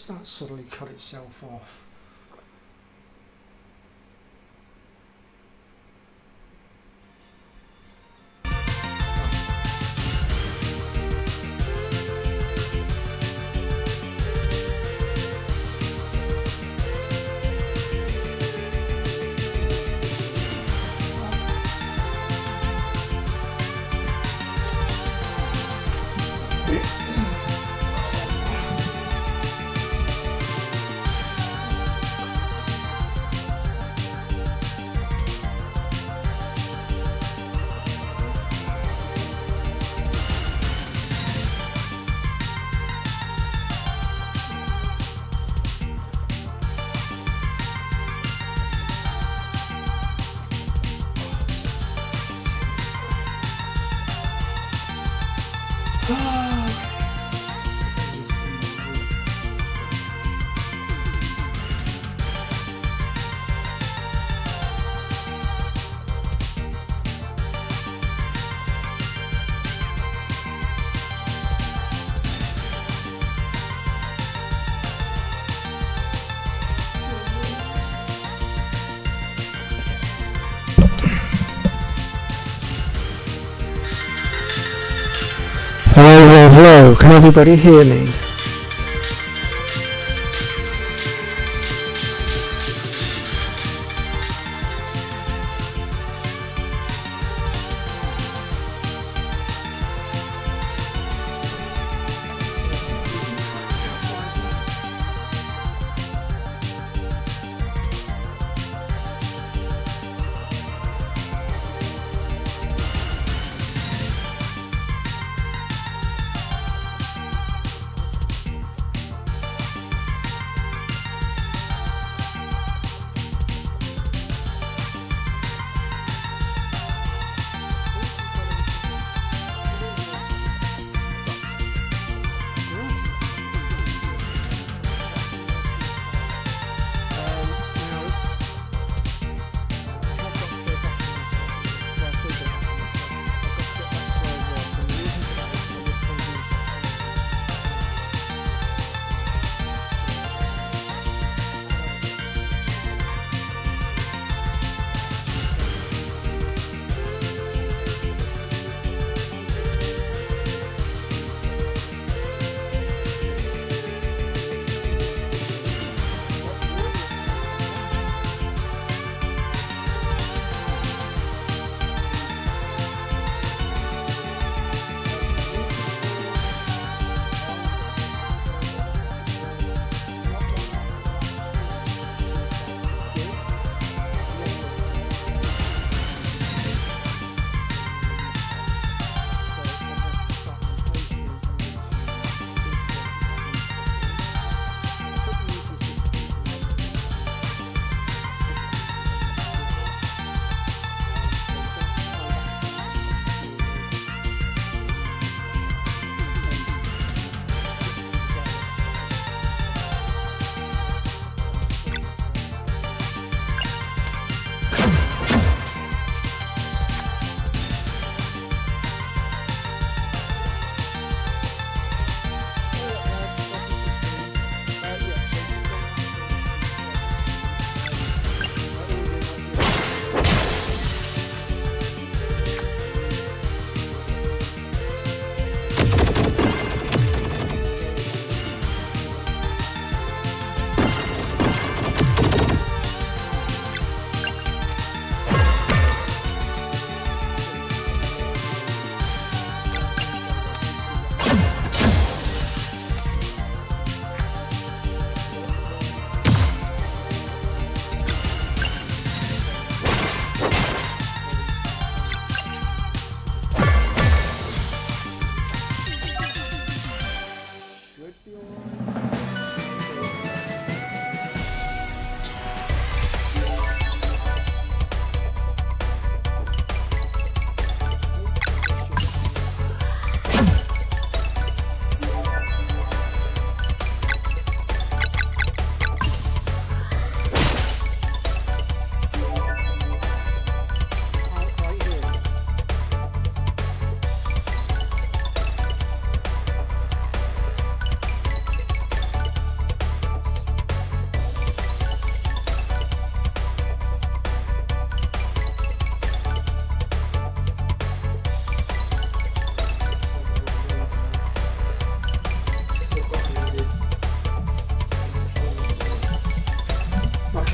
does that suddenly cut itself off? Hello, hello, hello, can everybody hear me?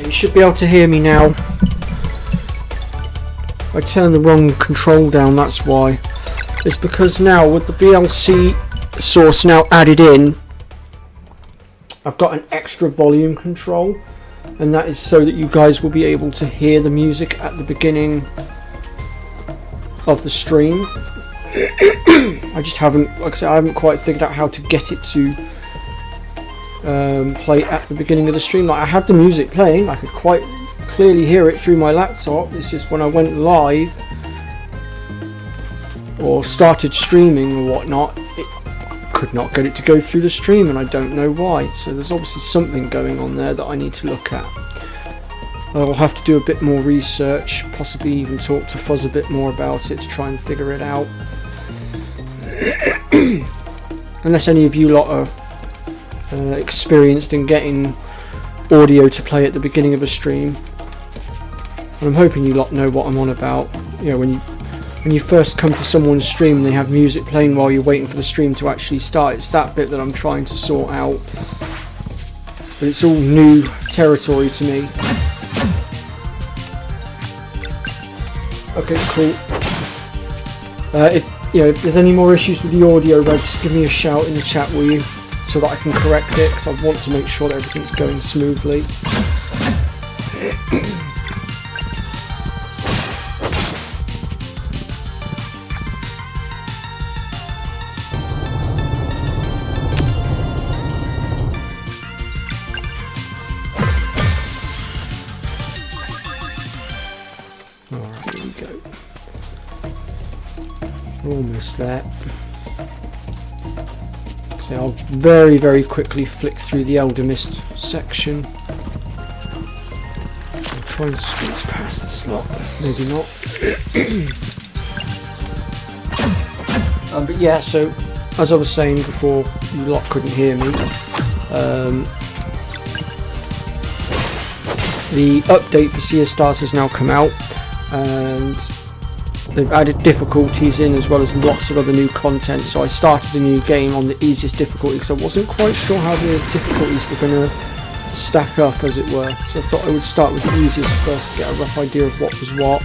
Okay, you should be able to hear me now. I turned the wrong control down, that's why. It's because now with the VLC source now added in, I've got an extra volume control, and that is so that you guys will be able to hear the music at the beginning of the stream. I just haven't, like I said, I haven't quite figured out how to get it to play at the beginning of the stream. Like, I had the music playing, I could quite clearly hear it through my laptop. It's just when I went live or started streaming or whatnot, it could not get it to go through the stream, and I don't know why. So there's obviously something going on there that I need to look at. I'll have to do a bit more research, possibly even talk to Fuzz a bit more about it to try and figure it out. Unless any of you lot are experienced in getting audio to play at the beginning of a stream. And I'm hoping you lot know what I'm on about. You know, when you first come to someone's stream and they have music playing while you're waiting for the stream to actually start, it's that bit that I'm trying to sort out. But it's all new territory to me. Okay, cool. If there's any more issues with the audio, Red, just give me a shout in the chat, will you? So that I can correct it, because I want to make sure that everything's going smoothly. Alright, here we go. We're almost there. So I'll very, very quickly flick through the Elder Mist section. I'll try and squeeze past the slot. Maybe not. But yeah, so as I was saying before, you lot couldn't hear me. The update for Sea of Stars has now come out, and they've added difficulties in as well as lots of other new content. So I started a new game on the easiest difficulty because I wasn't quite sure how the difficulties were going to stack up, as it were. So I thought I would start with the easiest first to get a rough idea of what was what.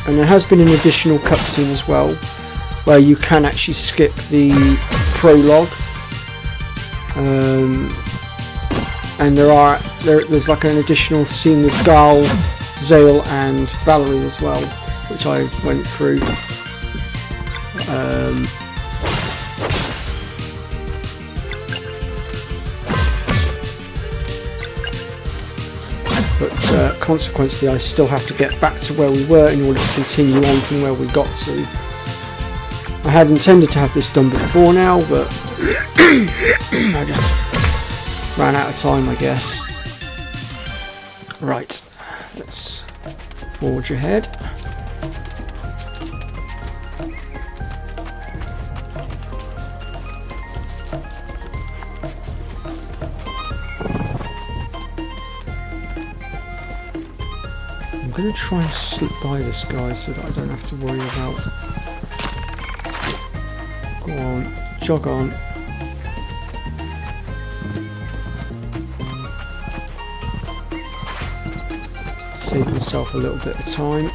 And there has been an additional cutscene as well, where you can actually skip the prologue. And there's like an additional scene with Gal, Zale and Valerie as well, which I went through. But consequently I still have to get back to where we were in order to continue on from where we got to. I had intended to have this done before now, but I just ran out of time, I guess. Right, let's forge ahead. I'm going to try and slip by this guy so that I don't have to worry about... Go on, jog on. Save myself a little bit of time.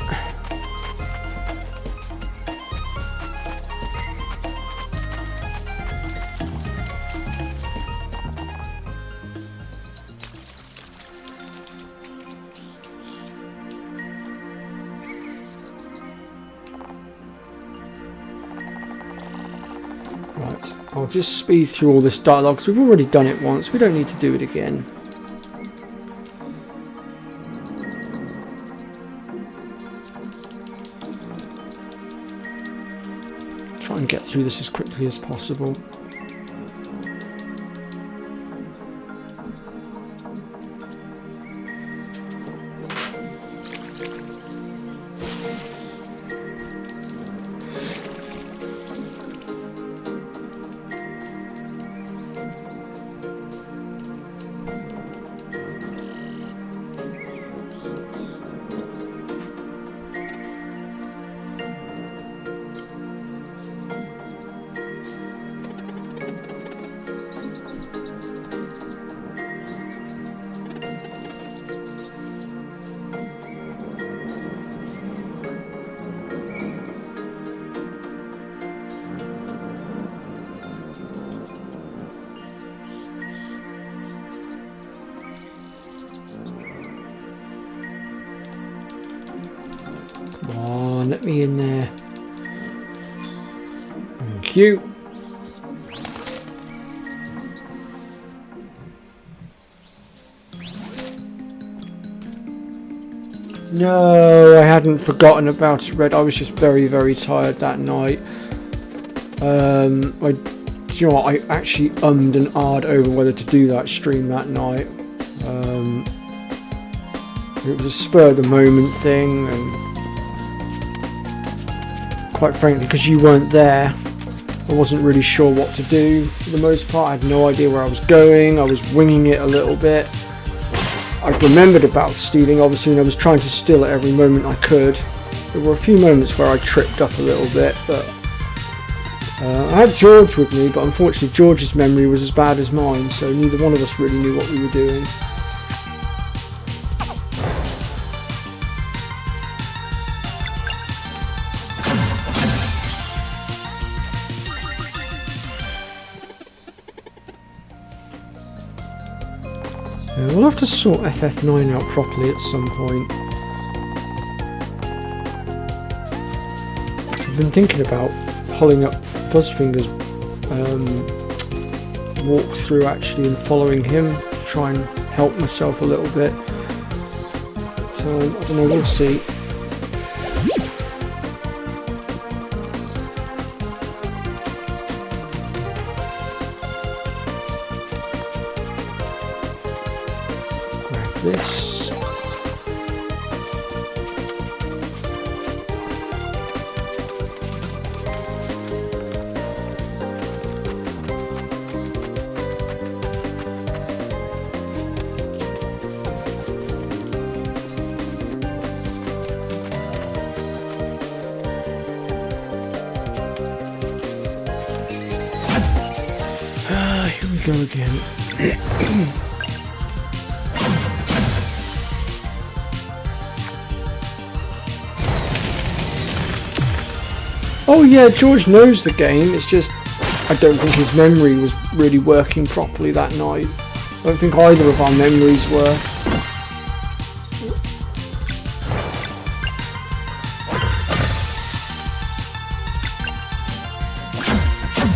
Right, I'll just speed through all this dialogue because we've already done it once. We don't need to do it again. Try and get through this as quickly as possible. in there. Thank you. No, I hadn't forgotten about it, Red. I was just very, very tired that night. Do you know what? I actually ummed and ahed over whether to do that stream that night. It was a spur of the moment thing, and quite frankly, because you weren't there, I wasn't really sure what to do for the most part. I had no idea where I was going. I was winging it a little bit. I remembered about stealing, obviously, and I was trying to steal at every moment I could. There were a few moments where I tripped up a little bit, but I had George with me, but unfortunately George's memory was as bad as mine, so neither one of us really knew what we were doing. We'll have to sort FF9 out properly at some point. I've been thinking about pulling up Fuzzfinger's walkthrough actually and following him to try and help myself a little bit. But, I don't know, we'll see. This. Here we go again. Oh yeah, George knows the game, it's just I don't think his memory was really working properly that night. I don't think either of our memories were.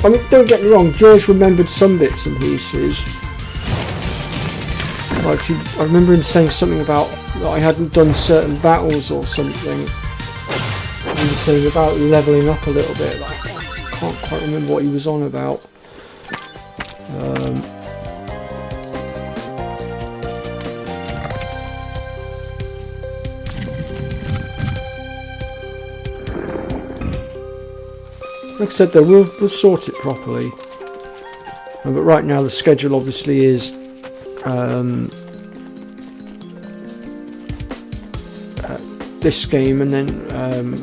I mean, don't get me wrong, George remembered some bits and pieces. Like, I remember him saying something about that I hadn't done certain battles or something. He was saying about levelling up a little bit. Like, I can't quite remember what he was on about. Like I said though, we'll sort it properly. But right now the schedule obviously is this game, and then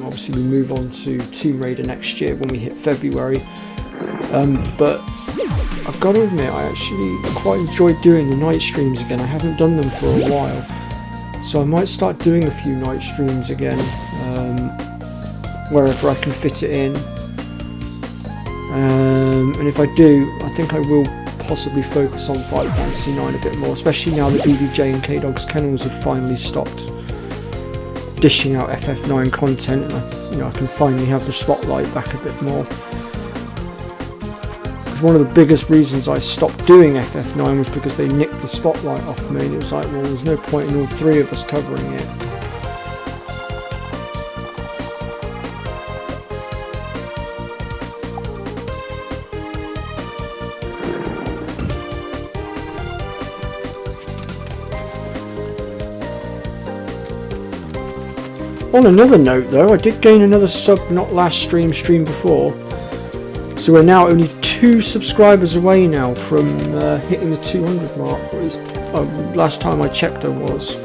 obviously we move on to Tomb Raider next year when we hit February. But I've got to admit, I actually quite enjoyed doing the night streams again. I haven't done them for a while, so I might start doing a few night streams again, wherever I can fit it in. And if I do, I think I will possibly focus on Final Fantasy IX a bit more, especially now that BBJ and K-Dog's Kennels have finally stopped dishing out FF9 content, and I can finally have the spotlight back a bit more. Because one of the biggest reasons I stopped doing FF9 was because they nicked the spotlight off me, and it was like, well, there's no point in all three of us covering it. On another note though, I did gain another sub not last stream before, so we're now only 2 subscribers away now from hitting the 200 mark, or at least last time I checked I was.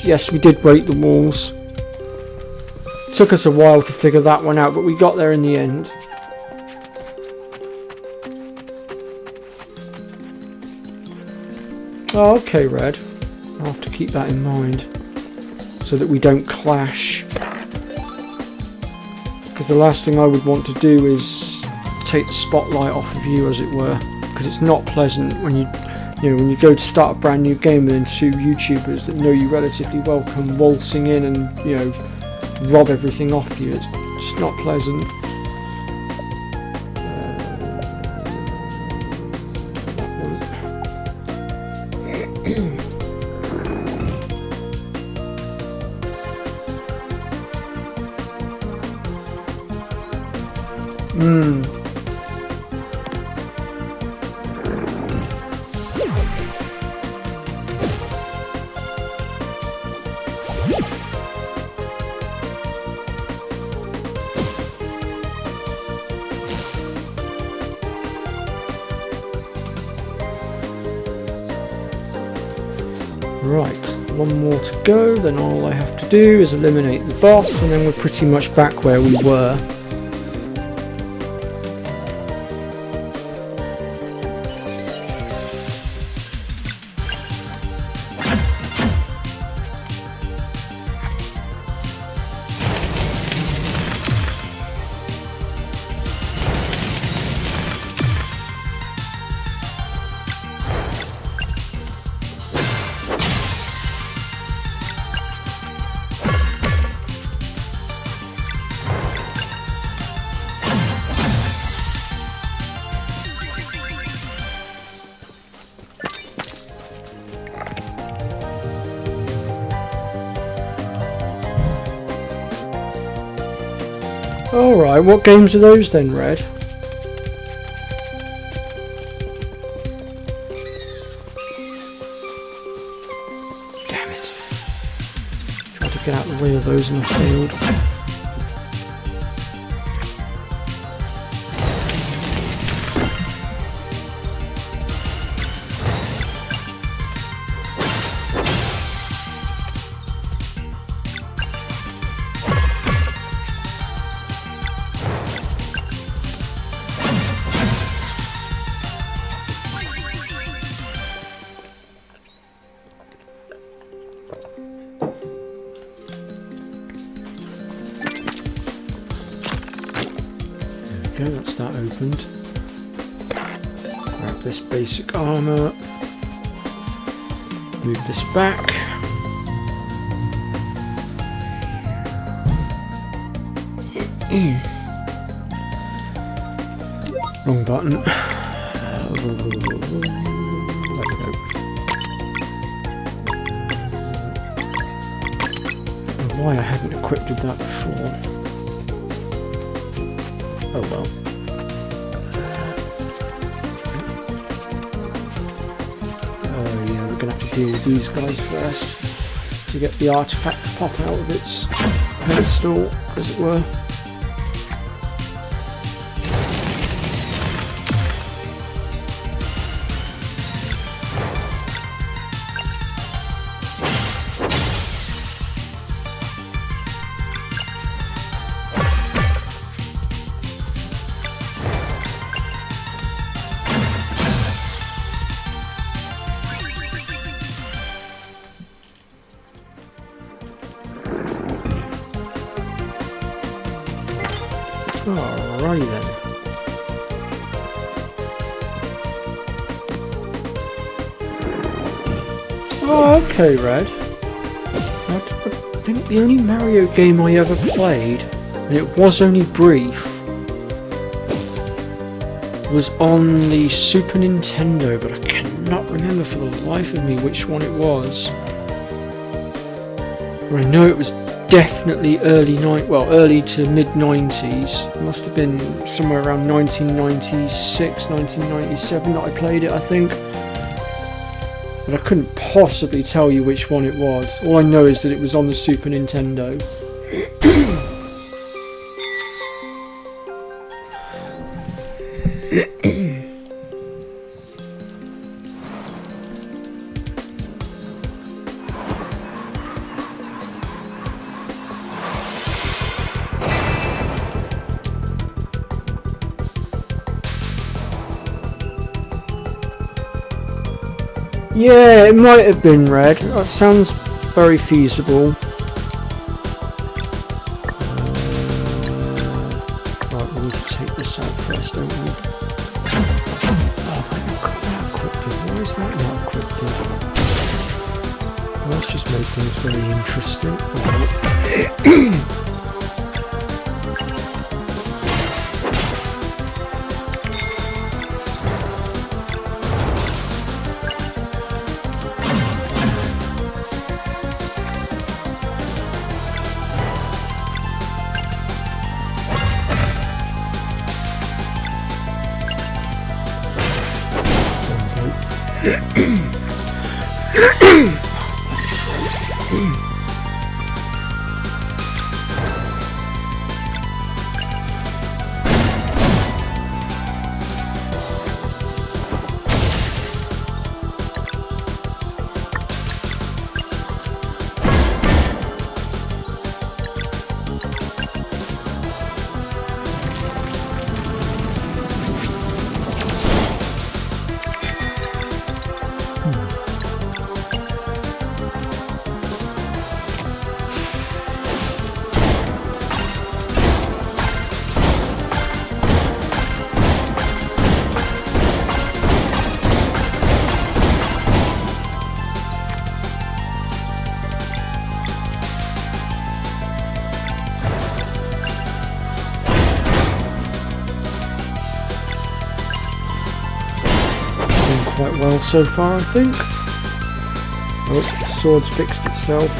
Yes, we did break the walls. Took us a while to figure that one out, but we got there in the end. Oh, okay, Red. I'll have to keep that in mind so that we don't clash. Because the last thing I would want to do is take the spotlight off of you, as it were, because it's not pleasant when when you go to start a brand new game and then two YouTubers that know you relatively well come waltzing in and rob everything off you. It's just not pleasant. Right, one more to go, then all I have to do is eliminate the boss, and then we're pretty much back where we were. Alright, what games are those then, Red? Damn it. Tried to get out of the way of those and I failed. There we go, that's that opened. Grab this basic armour. Move this back. Wrong button. There we go. Why I hadn't equipped that before. Oh well. Oh yeah, we're gonna have to deal with these guys first to get the artifact to pop out of its pedestal, as it were. Alrighty then. Oh, okay, Red. I think the only Mario game I ever played, and it was only brief, was on the Super Nintendo, but I cannot remember for the life of me which one it was. But I know it was definitely early to mid 90s. It must have been somewhere around 1996, 1997 that I played it, I think. But I couldn't possibly tell you which one it was. All I know is that it was on the Super Nintendo. Yeah, it might have been Red. That sounds very feasible. Right, we need to take this out first, don't we? Well, that's just made things very interesting. Quite well so far, I think. Oh, the sword's fixed itself.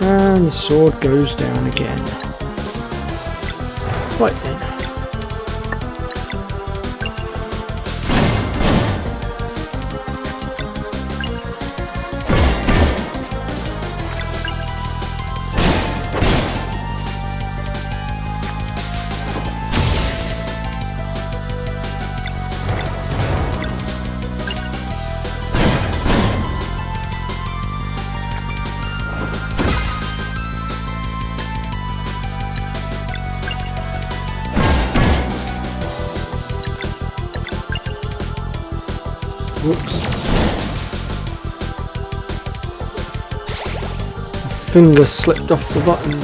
And the sword goes down again. Right then. Whoops. My finger slipped off the button.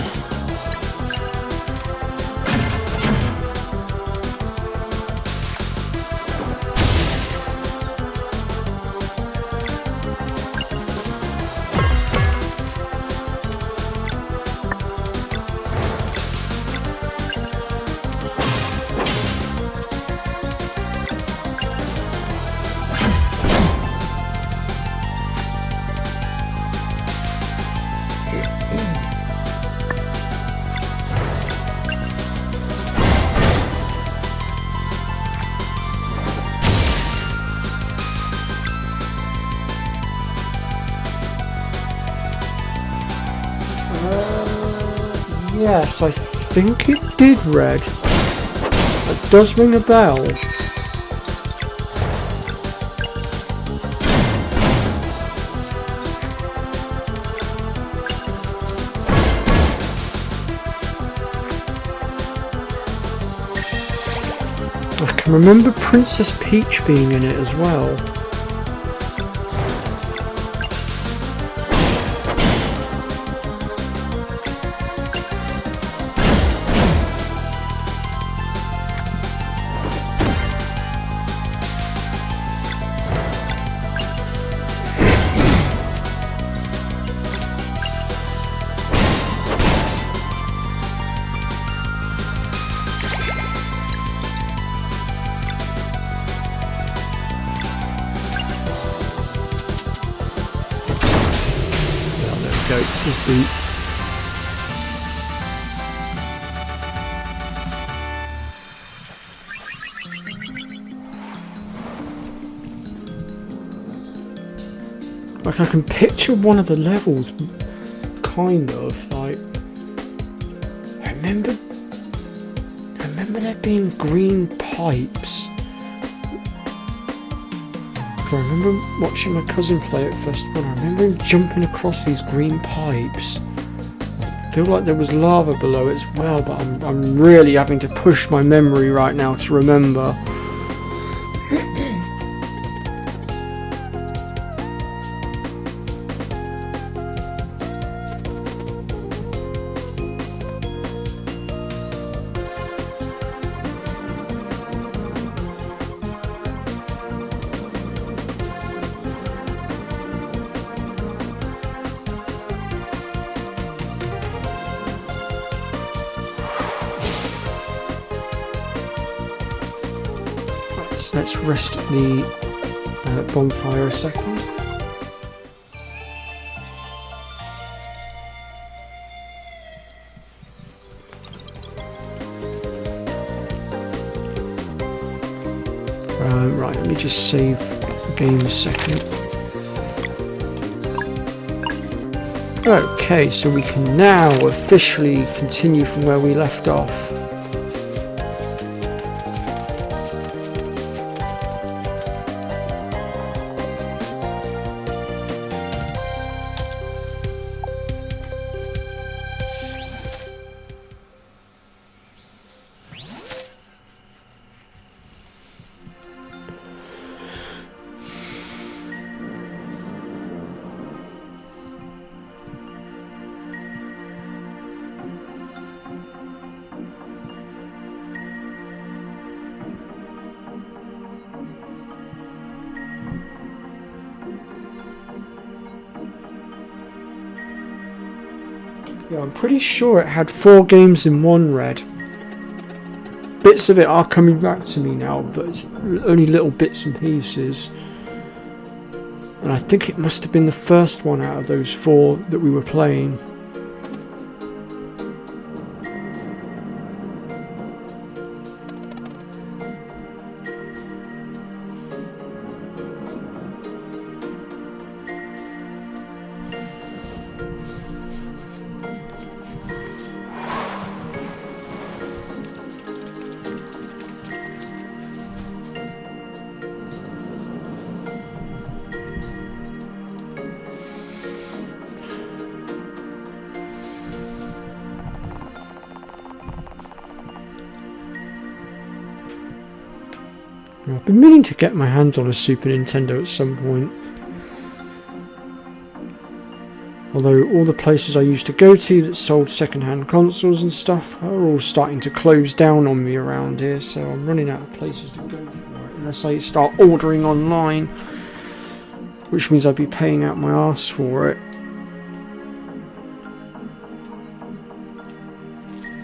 Yes, I think it did, Red. It does ring a bell. I can remember Princess Peach being in it as well. Go, just beat. Like I can picture one of the levels, kind of like. I remember there being green pipes. I remember watching my cousin play it first one. I remember him jumping across these green pipes. I feel like there was lava below it as well, but I'm really having to push my memory right now to remember. Let's rest the bonfire a second. Right, let me just save the game a second. Okay, so we can now officially continue from where we left off. Yeah, I'm pretty sure it had 4 games in one, Red. Bits of it are coming back to me now, but it's only little bits and pieces. And I think it must have been the first one out of those 4 that we were playing. I've been meaning to get my hands on a Super Nintendo at some point. Although all the places I used to go to that sold second-hand consoles and stuff are all starting to close down on me around here, so I'm running out of places to go for it unless I start ordering online, which means I'd be paying out my arse for it.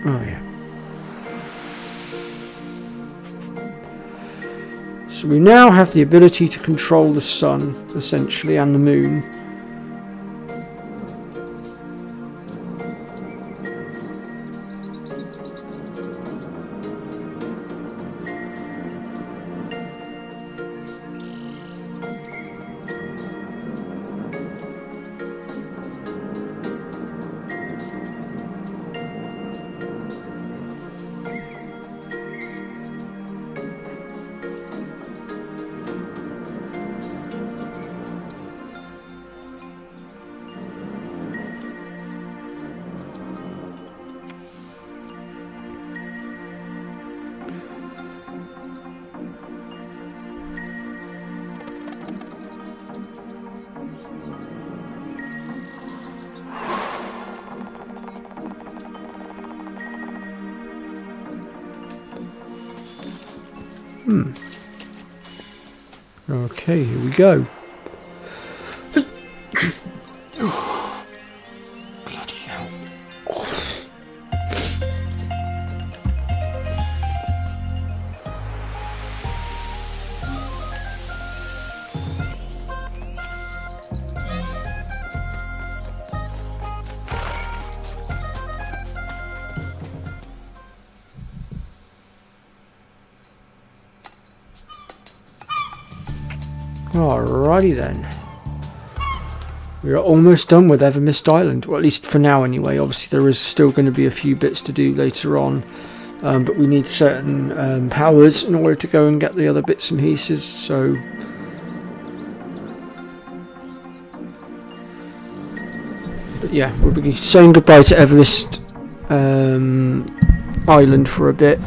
Oh yeah. So we now have the ability to control the sun, essentially, and the moon. Okay, here we go. Bloody hell. Alrighty then. We're almost done with Evermist Island, well, at least for now anyway. Obviously there is still going to be a few bits to do later on, but we need certain powers in order to go and get the other bits and pieces, so... But yeah, we'll be saying goodbye to Evermist Island for a bit.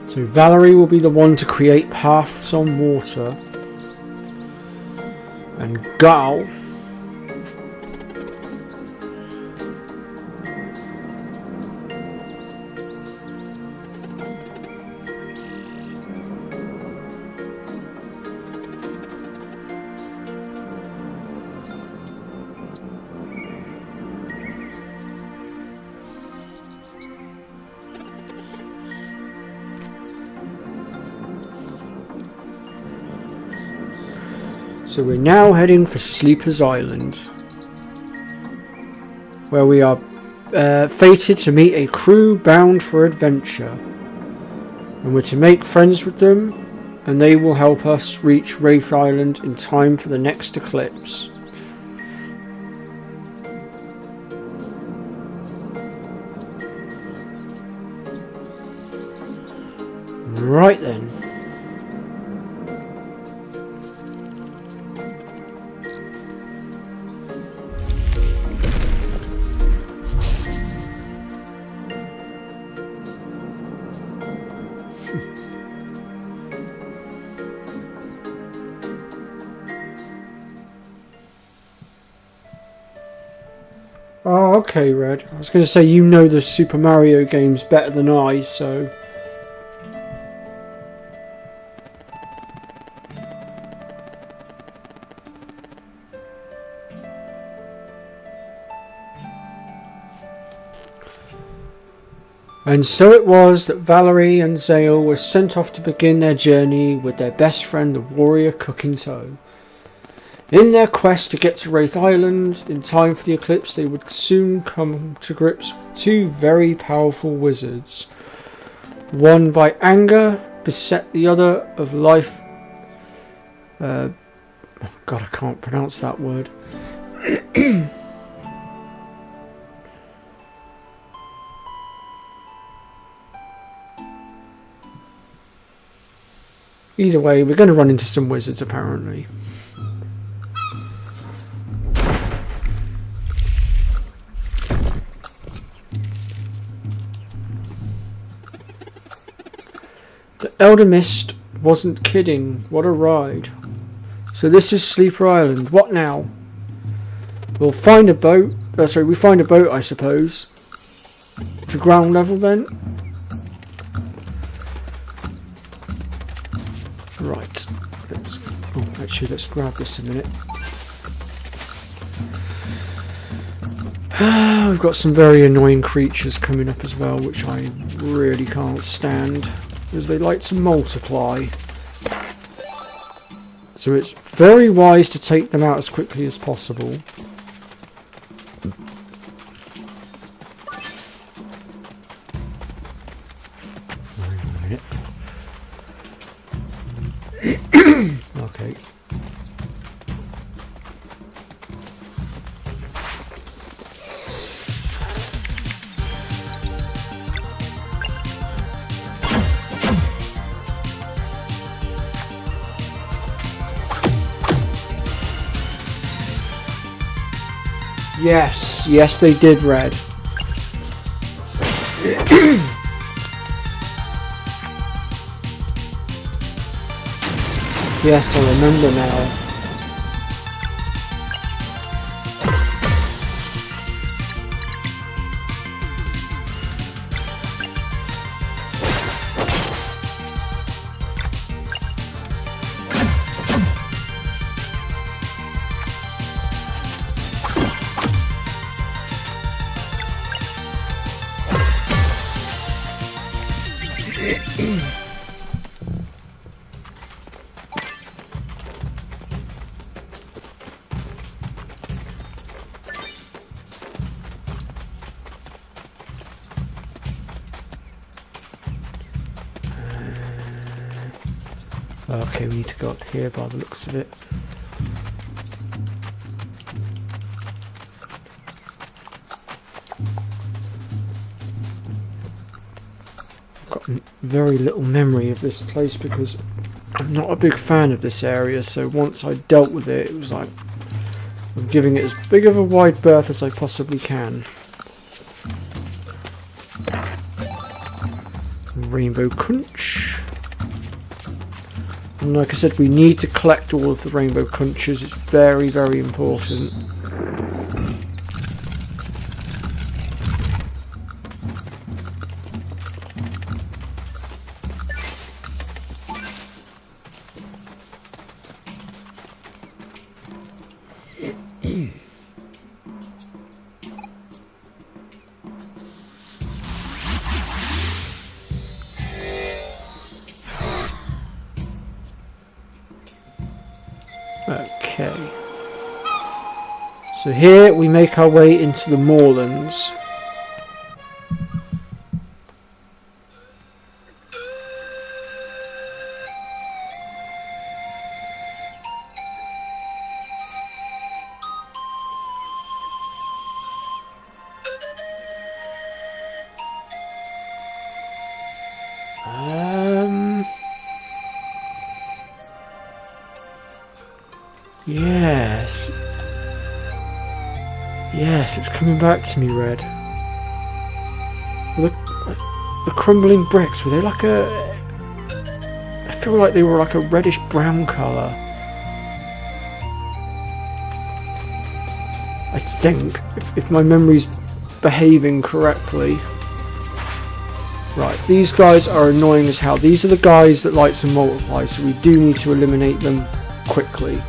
So Valerie will be the one to create paths on water. And Gal So we're now heading for Sleeper's Island, where we are fated to meet a crew bound for adventure. And we're to make friends with them, and they will help us reach Wraith Island in time for the next eclipse. Right then. Oh, okay, Red. I was going to say, you know the Super Mario games better than I, so... And so it was that Valerie and Zale were sent off to begin their journey with their best friend, the warrior Cook in tow. In their quest to get to Wraith Island in time for the eclipse, they would soon come to grips with two very powerful wizards. One by anger beset the other of life. Oh God, I can't pronounce that word. Either way, we're going to run into some wizards apparently. The Elder Mist wasn't kidding. What a ride. So this is Sleeper Island. What now? We'll find a boat. We find a boat, I suppose. To ground level then. Right. Let's grab this a minute. We've got some very annoying creatures coming up as well, which I really can't stand, because they like to multiply. So it's very wise to take them out as quickly as possible. Wait a minute. Okay. Yes, they did, Red. Yes, I remember now. Okay, we need to go up here by the looks of it. I've got very little memory of this place because I'm not a big fan of this area, so once I dealt with it, it was like I'm giving it as big of a wide berth as I possibly can. Rainbow Crunch. And like I said, we need to collect all of the rainbow conchas. It's very, very important. Okay. So here we make our way into the moorlands. Yes. Yes, it's coming back to me, Red. The crumbling bricks, were they like a... I feel like they were like a reddish brown colour. I think, if my memory's behaving correctly. Right, these guys are annoying as hell. These are the guys that like to multiply, so we do need to eliminate them quickly.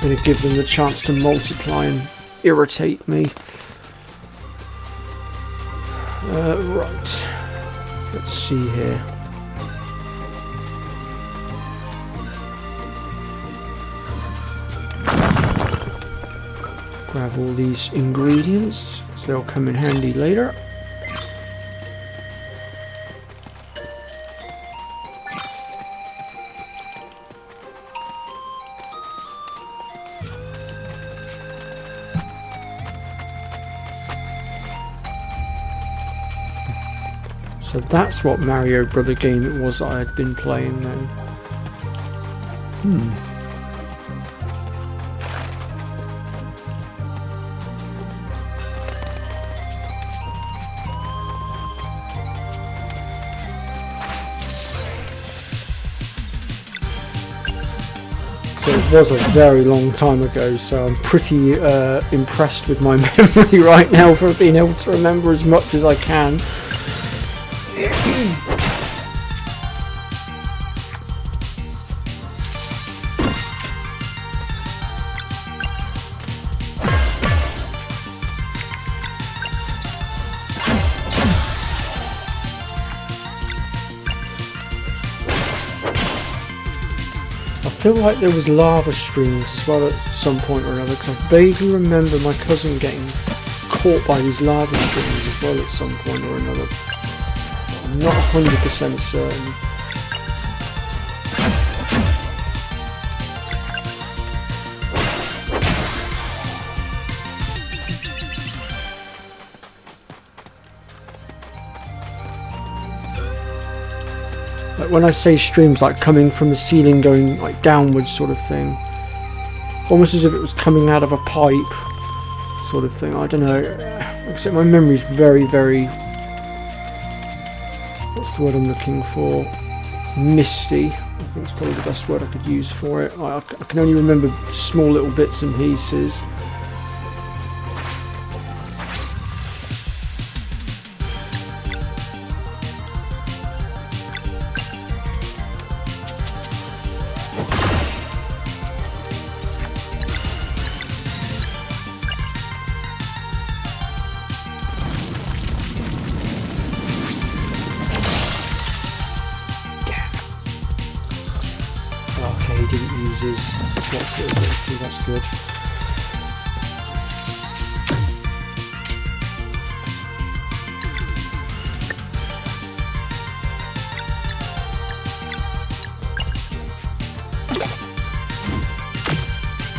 Going to give them the chance to multiply and irritate me. Right. Let's see here. Grab all these ingredients, so they'll come in handy later. So that's what Mario Brother game it was I had been playing then. So it was a very long time ago, so I'm pretty impressed with my memory right now for being able to remember as much as I can. I feel like there was lava streams as well at some point or another, because I vaguely remember my cousin getting caught by these lava streams as well at some point or another. I'm not 100% certain. Like when I say streams, like coming from the ceiling going like downwards sort of thing. Almost as if it was coming out of a pipe sort of thing. I don't know. Except my memory's very, very... What's the word I'm looking for? Misty. I think it's probably the best word I could use for it. I can only remember small little bits and pieces. Okay, he didn't use his what's it ability, that's good.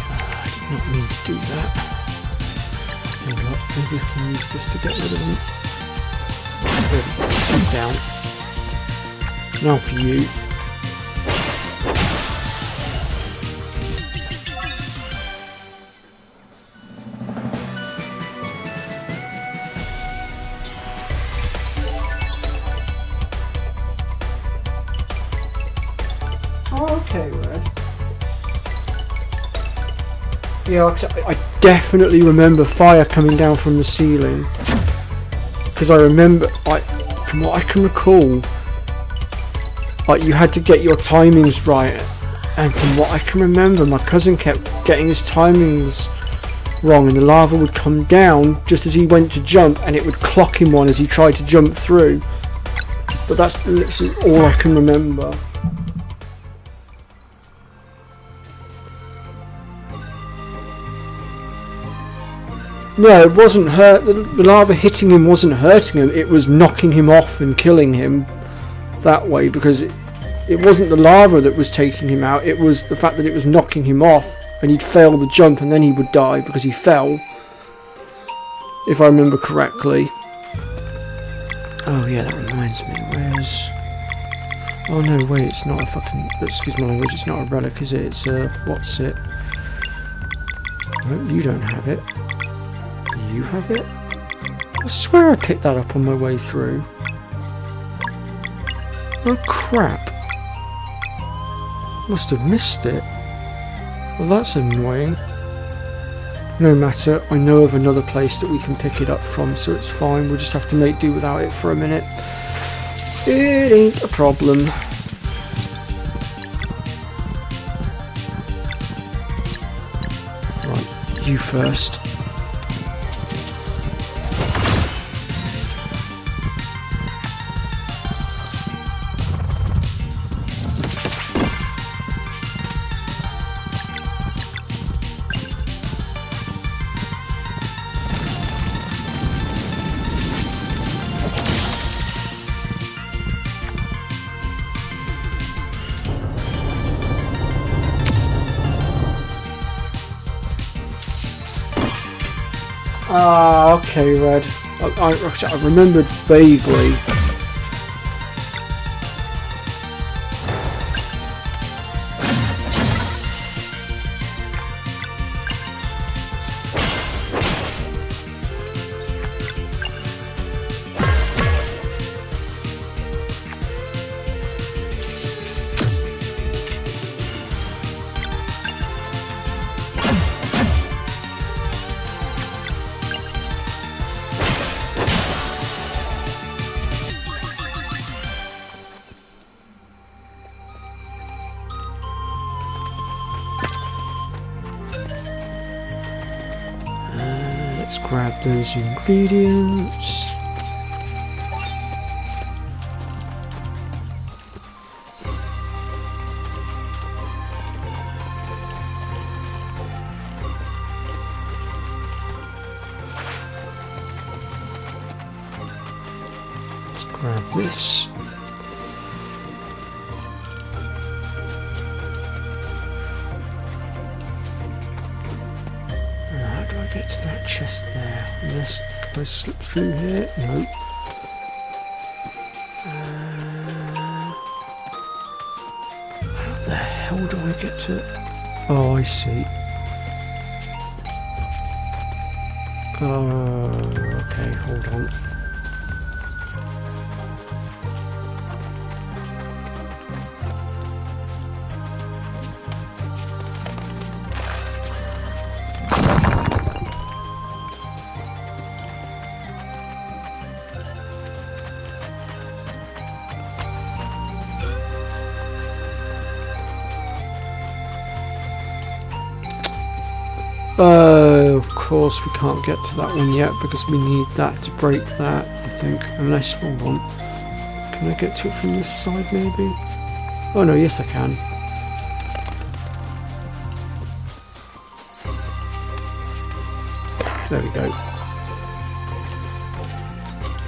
I did not mean to do that. Maybe I can use this to get rid of them. Down. Now for you. Oh, okay, Red. Yeah, I definitely remember fire coming down from the ceiling. Because I remember, from what I can recall, you had to get your timings right. And from what I can remember, my cousin kept getting his timings wrong, and the lava would come down just as he went to jump, and it would clock him on as he tried to jump through. But that's literally all I can remember. No, it wasn't hurt. The lava hitting him wasn't hurting him. It was knocking him off and killing him that way, because it wasn't the lava that was taking him out. It was the fact that it was knocking him off, and he'd fail the jump, and then he would die because he fell. If I remember correctly. Oh yeah, that reminds me. Where's? Oh no, wait, it's not a fucking. Excuse my language. It's not a relic, is it? It's a. What's it? No, you don't have it. You have it? I swear I picked that up on my way through. Oh crap. Must have missed it. Well, that's annoying. No matter, I know of another place that we can pick it up from, so it's fine. We'll just have to make do without it for a minute. It ain't a problem. Right, you first. Ah, okay, Red. I remembered vaguely. Let's grab those ingredients. Let's grab this. Get to that chest there. Unless can I slip through here? Nope. How the hell do I get to? Oh, I see. Okay, hold on. Of course we can't get to that one yet because we need that to break that, I think. Unless, hold on. Can I get to it from this side maybe? Oh no, yes I can. There we go.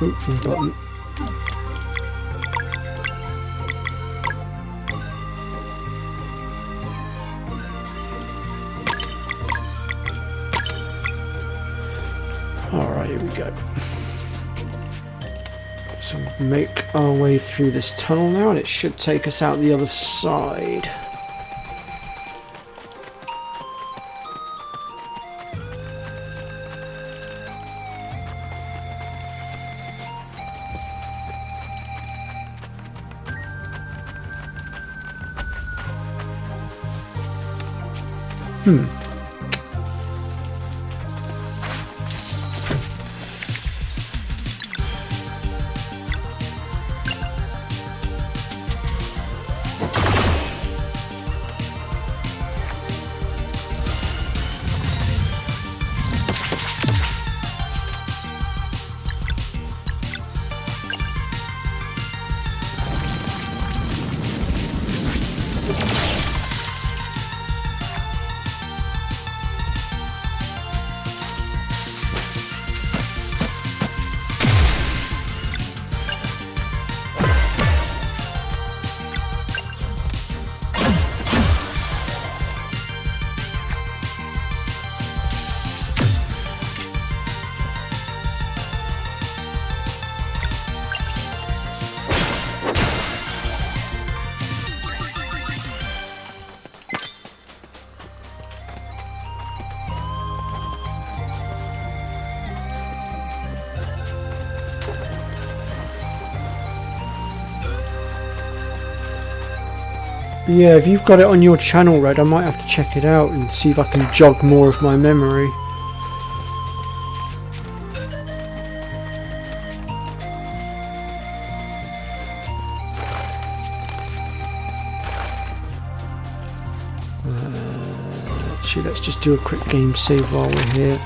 Oops, wrong button. Alright, here we go. Some make our way through this tunnel now, and it should take us out the other side. Yeah, if you've got it on your channel, Red, I might have to check it out and see if I can jog more of my memory. Actually, let's just do a quick game save while we're here.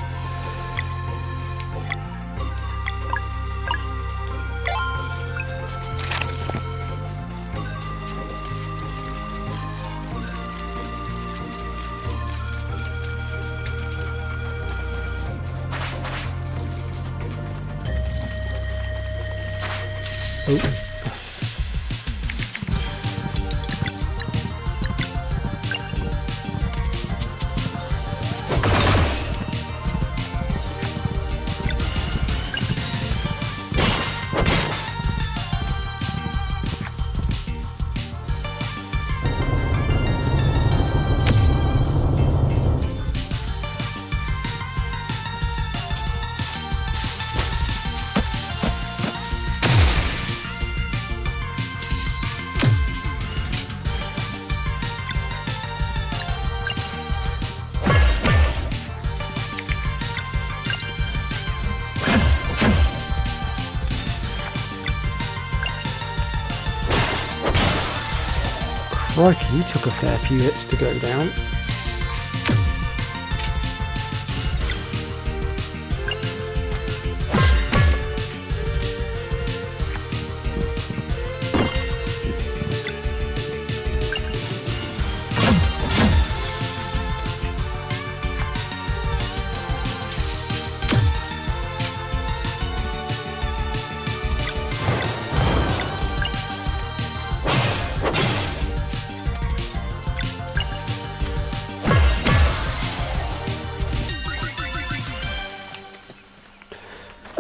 Crikey, you took a fair few hits to go down.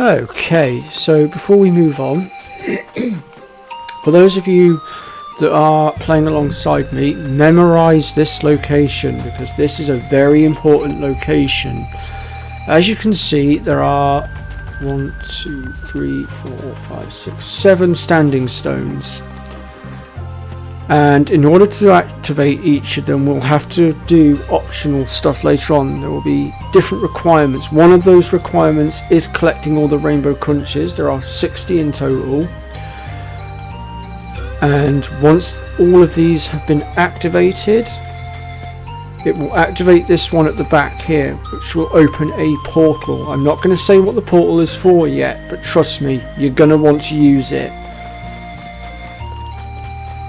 Okay, so before we move on, for those of you that are playing alongside me, memorize this location because this is a very important location. As you can see, there are 1, 2, 3, 4, 5, 6, 7 standing stones. And in order to activate each of them, we'll have to do optional stuff later on. There will be different requirements. One of those requirements is collecting all the rainbow crunches. There are 60 in total. And once all of these have been activated, it will activate this one at the back here, which will open a portal. I'm not going to say what the portal is for yet, but trust me, you're going to want to use it.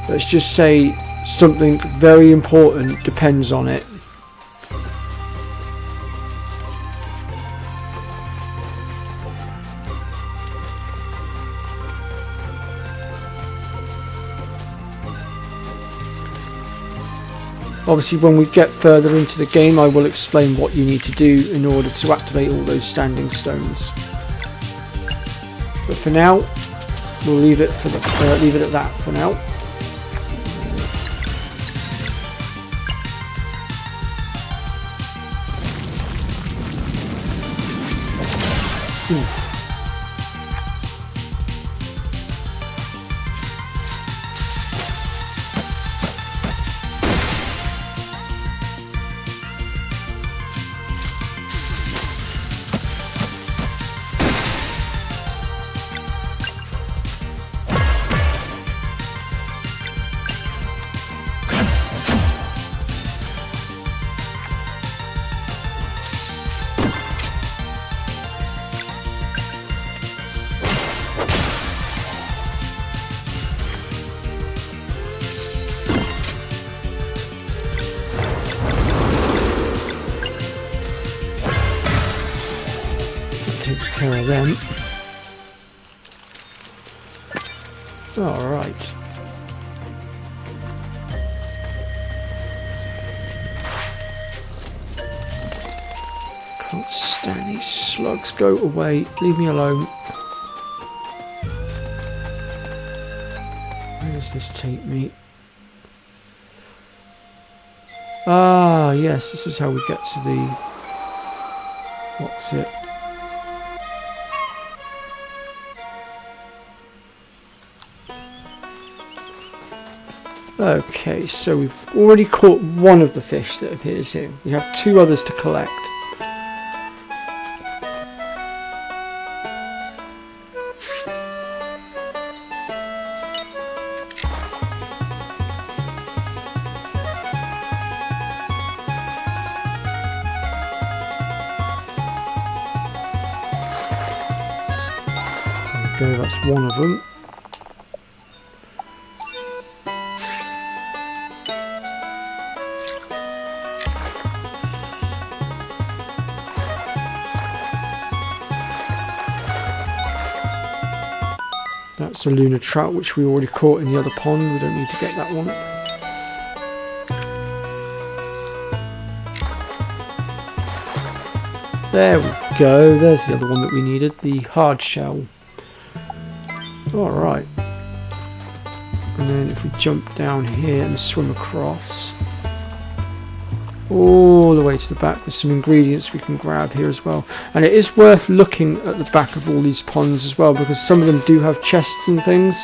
Let's just say something very important depends on it. Obviously, when we get further into the game, I will explain what you need to do in order to activate all those standing stones. But for now, we'll leave it at that for now. Takes care of them. Alright. Can't stand these slugs. Go away. Leave me alone. Where does this take me? Ah, yes, this is how we get to the... What's it? Okay, so we've already caught one of the fish that appears here. We have 2 others to collect. There we go, that's one of them. That's a lunar trout, which we already caught in the other pond. We don't need to get that one. There we go. There's the other one that we needed, the hard shell. Alright. And then if we jump down here and swim across all the way to the back, there's some ingredients we can grab here as well. And it is worth looking at the back of all these ponds as well, because some of them do have chests and things,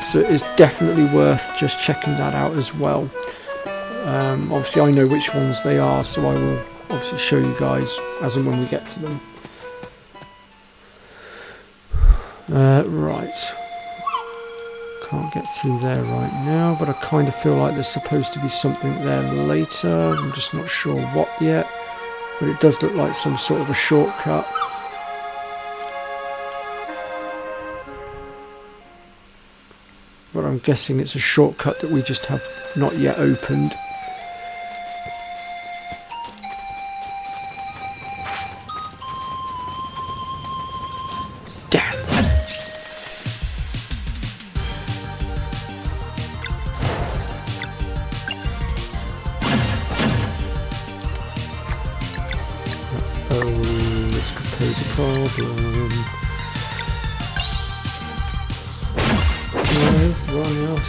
so it is definitely worth just checking that out as well. Obviously I know which ones they are, so I will obviously show you guys as and when we get to them. Right, can't get through there right now, but I kind of feel like there's supposed to be something there later. I'm just not sure what yet, but it does look like some sort of a shortcut. But I'm guessing it's a shortcut that we just have not yet opened.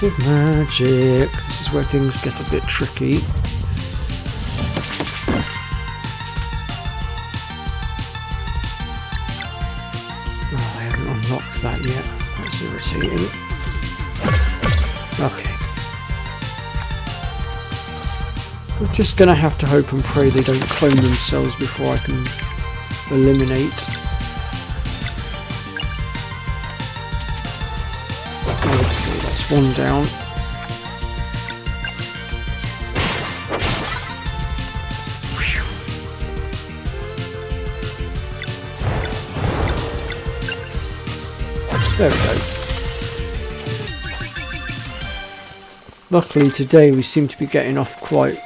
Of magic. This is where things get a bit tricky. Oh, I haven't unlocked that yet. That's irritating. Okay. I'm just gonna have to hope and pray they don't clone themselves before I can eliminate. One down. Whew. There we go. Luckily today we seem to be getting off quite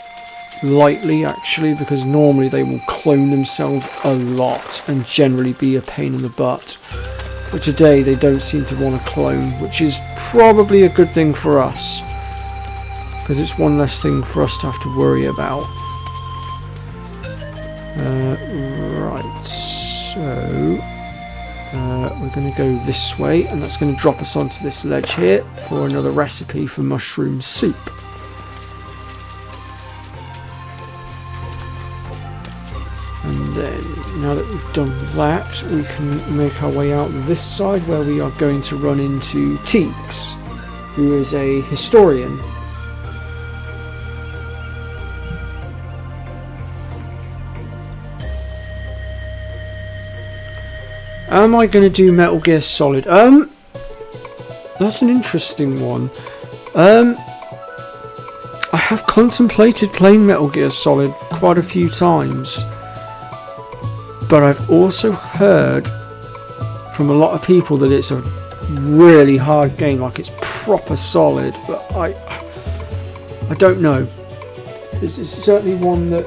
lightly actually, because normally they will clone themselves a lot and generally be a pain in the butt. But today they don't seem to want to clone, which is probably a good thing for us, because it's one less thing for us to have to worry about. Right, so We're going to go this way, and that's going to drop us onto this ledge here for another recipe for mushroom soup. And then, now that we've done that, we can make our way out this side, where we are going to run into Teeks, who is a historian. Am I going to do Metal Gear Solid? That's an interesting one. I have contemplated playing Metal Gear Solid quite a few times, but I've also heard from a lot of people that it's a really hard game, like it's proper solid, but I don't know. It's certainly one that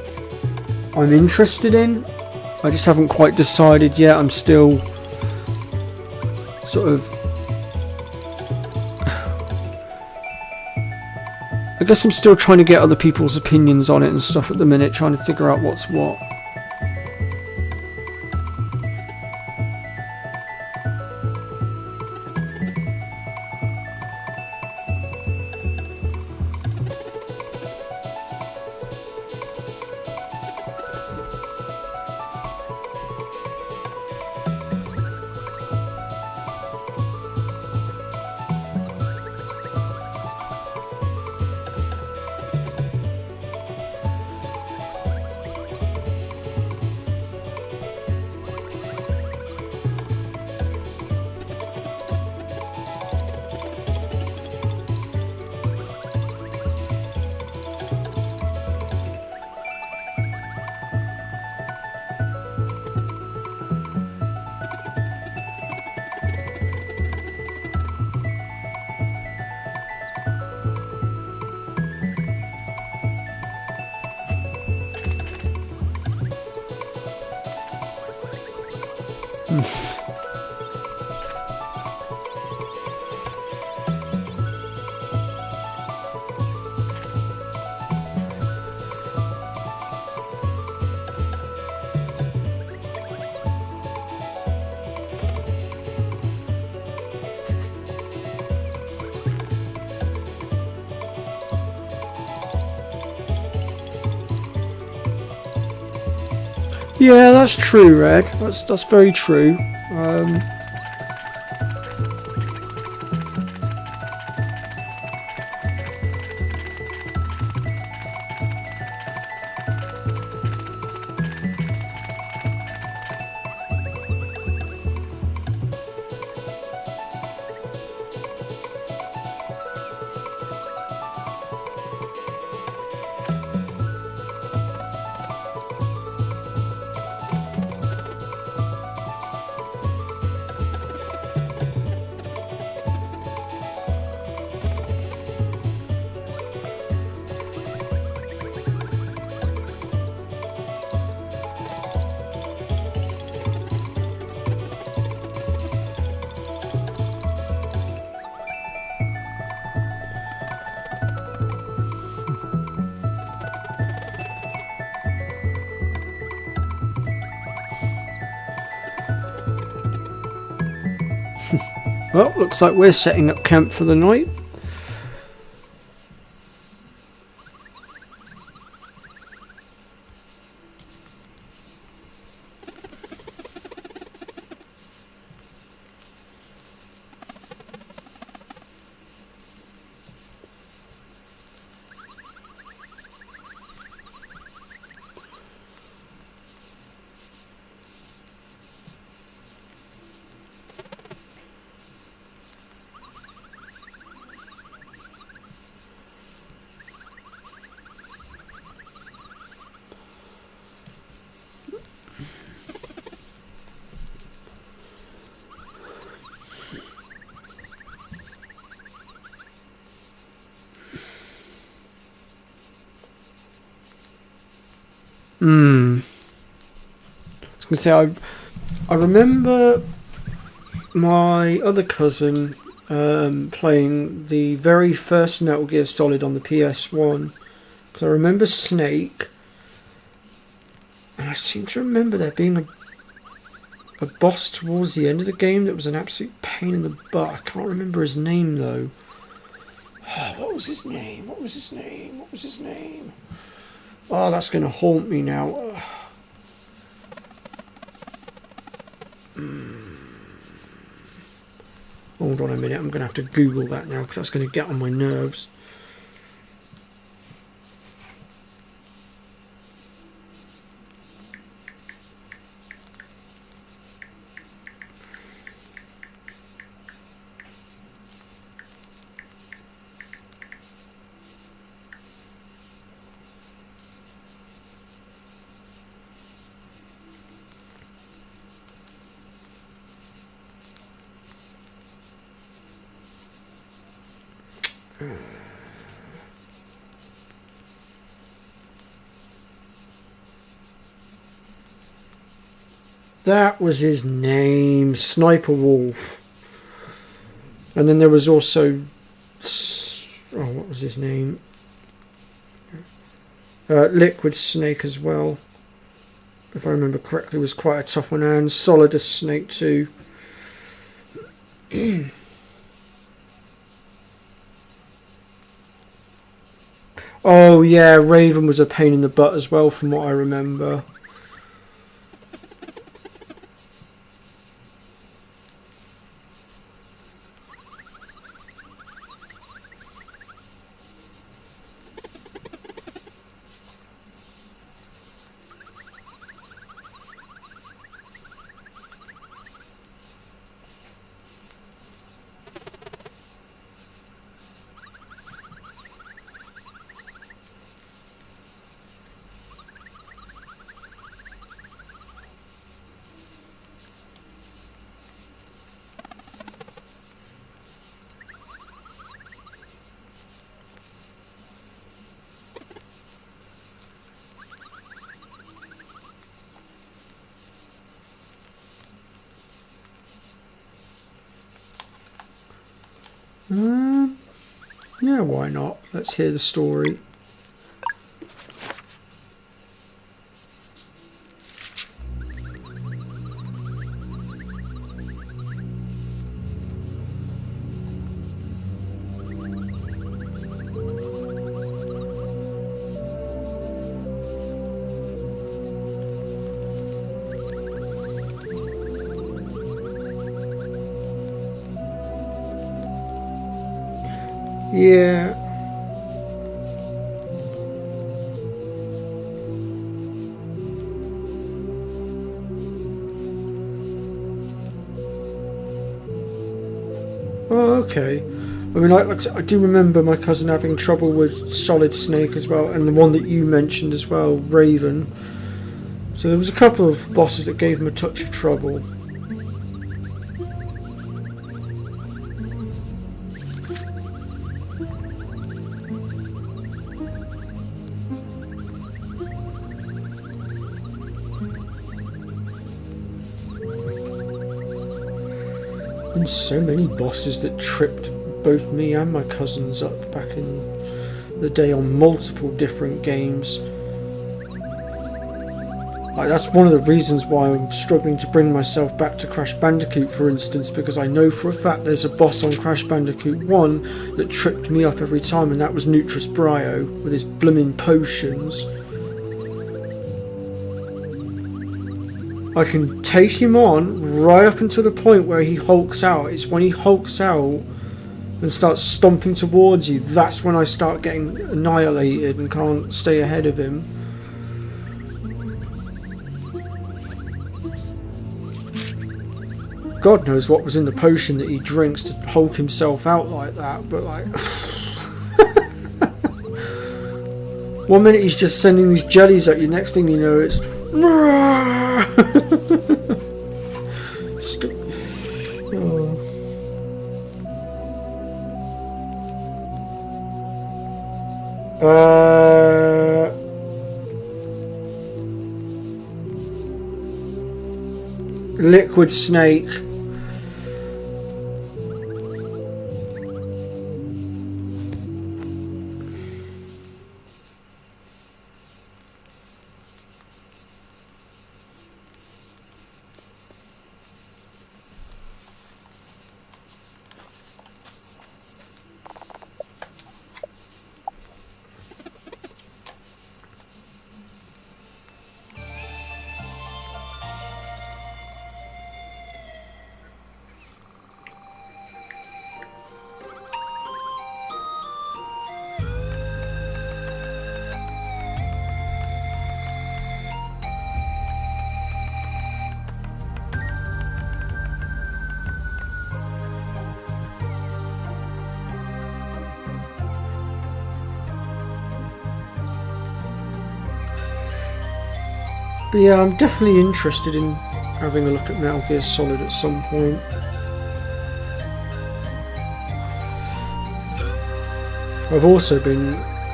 I'm interested in. I just haven't quite decided yet. I'm still sort of... I guess I'm still trying to get other people's opinions on it and stuff at the minute, trying to figure out what's what. Yeah, that's true, Red. That's very true. Well, looks like we're setting up camp for the night. I was going to say, I remember my other cousin playing the very first Metal Gear Solid on the PS1, because I remember Snake, and I seem to remember there being a a boss towards the end of the game that was an absolute pain in the butt. I can't remember his name though. What was his name? What was his name? What was his name? Oh, that's going to haunt me now. Hold on a minute, I'm going to have to Google that now because that's going to get on my nerves. That was his name, Sniper Wolf. And then there was also, what was his name? Liquid Snake as well. If I remember correctly, was quite a tough one, and Solidus Snake too. Oh yeah, Raven was a pain in the butt as well, from what I remember. Yeah, why not? Let's hear the story. Yeah. Oh, okay. I mean, I do remember my cousin having trouble with Solid Snake as well, and the one that you mentioned as well, Raven. So there was a couple of bosses that gave him a touch of trouble. And so many bosses that tripped both me and my cousins up back in the day on multiple different games. Like, that's one of the reasons why I'm struggling to bring myself back to Crash Bandicoot, for instance, because I know for a fact there's a boss on Crash Bandicoot 1 that tripped me up every time, and that was Nutris Brio with his blooming potions. I can take him on right up until the point where he hulks out. It's when he hulks out and starts stomping towards you, that's when I start getting annihilated and can't stay ahead of him. God knows what was in the potion that he drinks to hulk himself out like that, but like... One minute he's just sending these jellies at you, next thing you know it's... Liquid Snake. But yeah, I'm definitely interested in having a look at Metal Gear Solid at some point. I've also been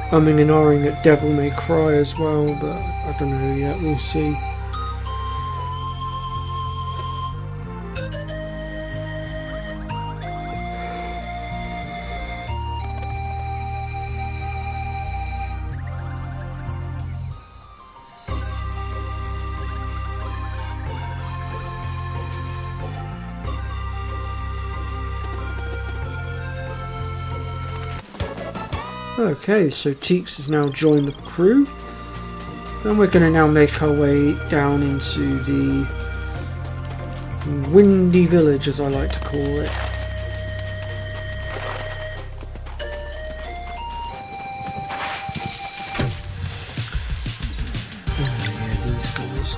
umming and ahhing at Devil May Cry as well, but I don't know yet, we'll see. Okay, so Teeks has now joined the crew, and we're going to now make our way down into the Windy Village, as I like to call it. Oh yeah, these guys.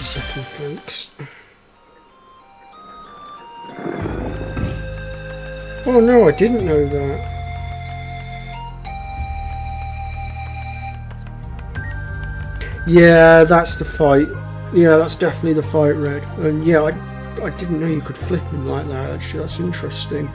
Second, folks. Oh no, I didn't know that. Yeah, that's the fight. Yeah, that's definitely the fight, Red. And yeah, I didn't know you could flip him like that, actually. That's interesting.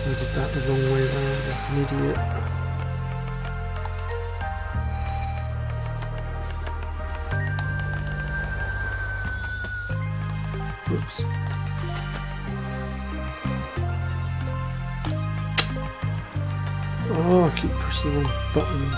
I did that the wrong way around like an idiot. Whoops. Oh, I keep pressing the wrong buttons.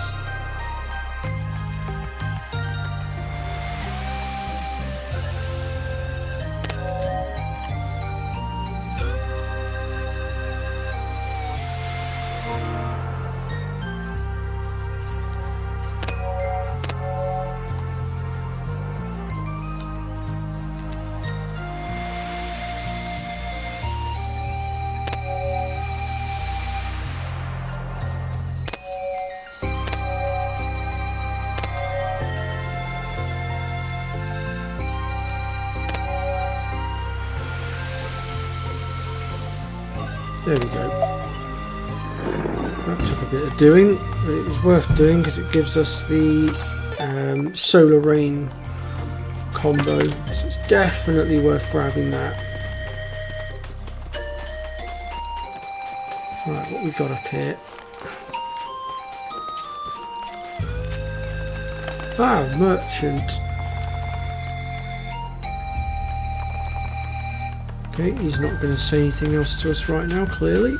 There we go. That took a bit of doing, but it was worth doing because it gives us the solar rain combo, so it's definitely worth grabbing that. Right, what we got up here? Ah, merchant. Okay, he's not going to say anything else to us right now, clearly.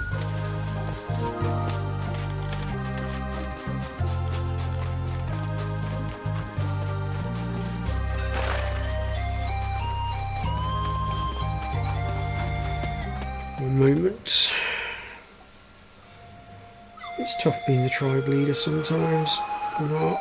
One moment. It's tough being the tribe leader sometimes. Mark.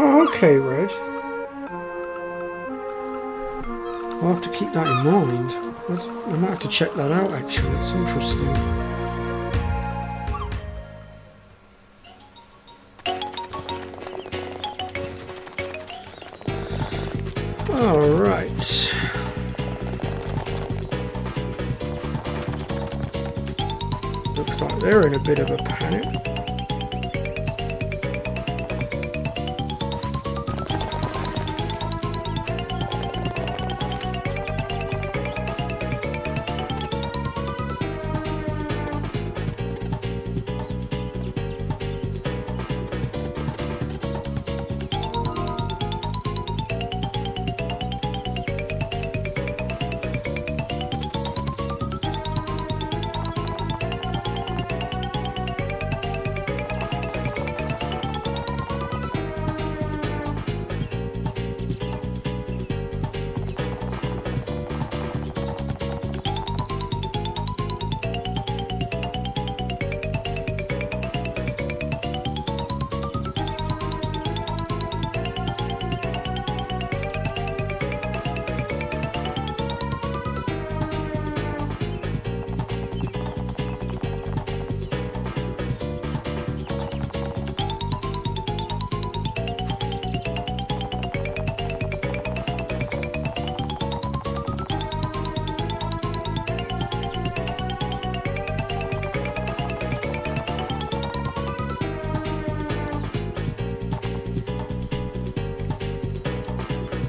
Oh, okay, Red. I'll have to keep that in mind. I might have to check that out, actually. It's interesting. Alright. Looks like they're in a bit of a panic.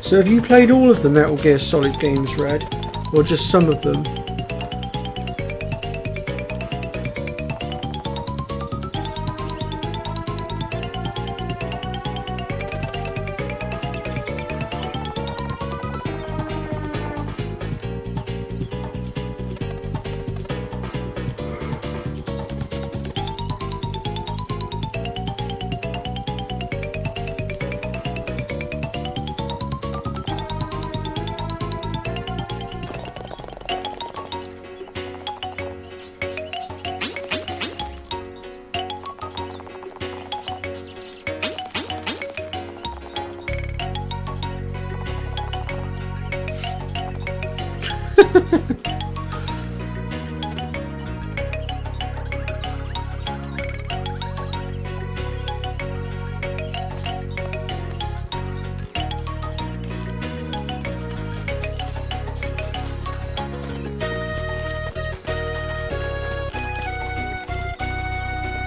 So have you played all of the Metal Gear Solid games, Red? Or just some of them?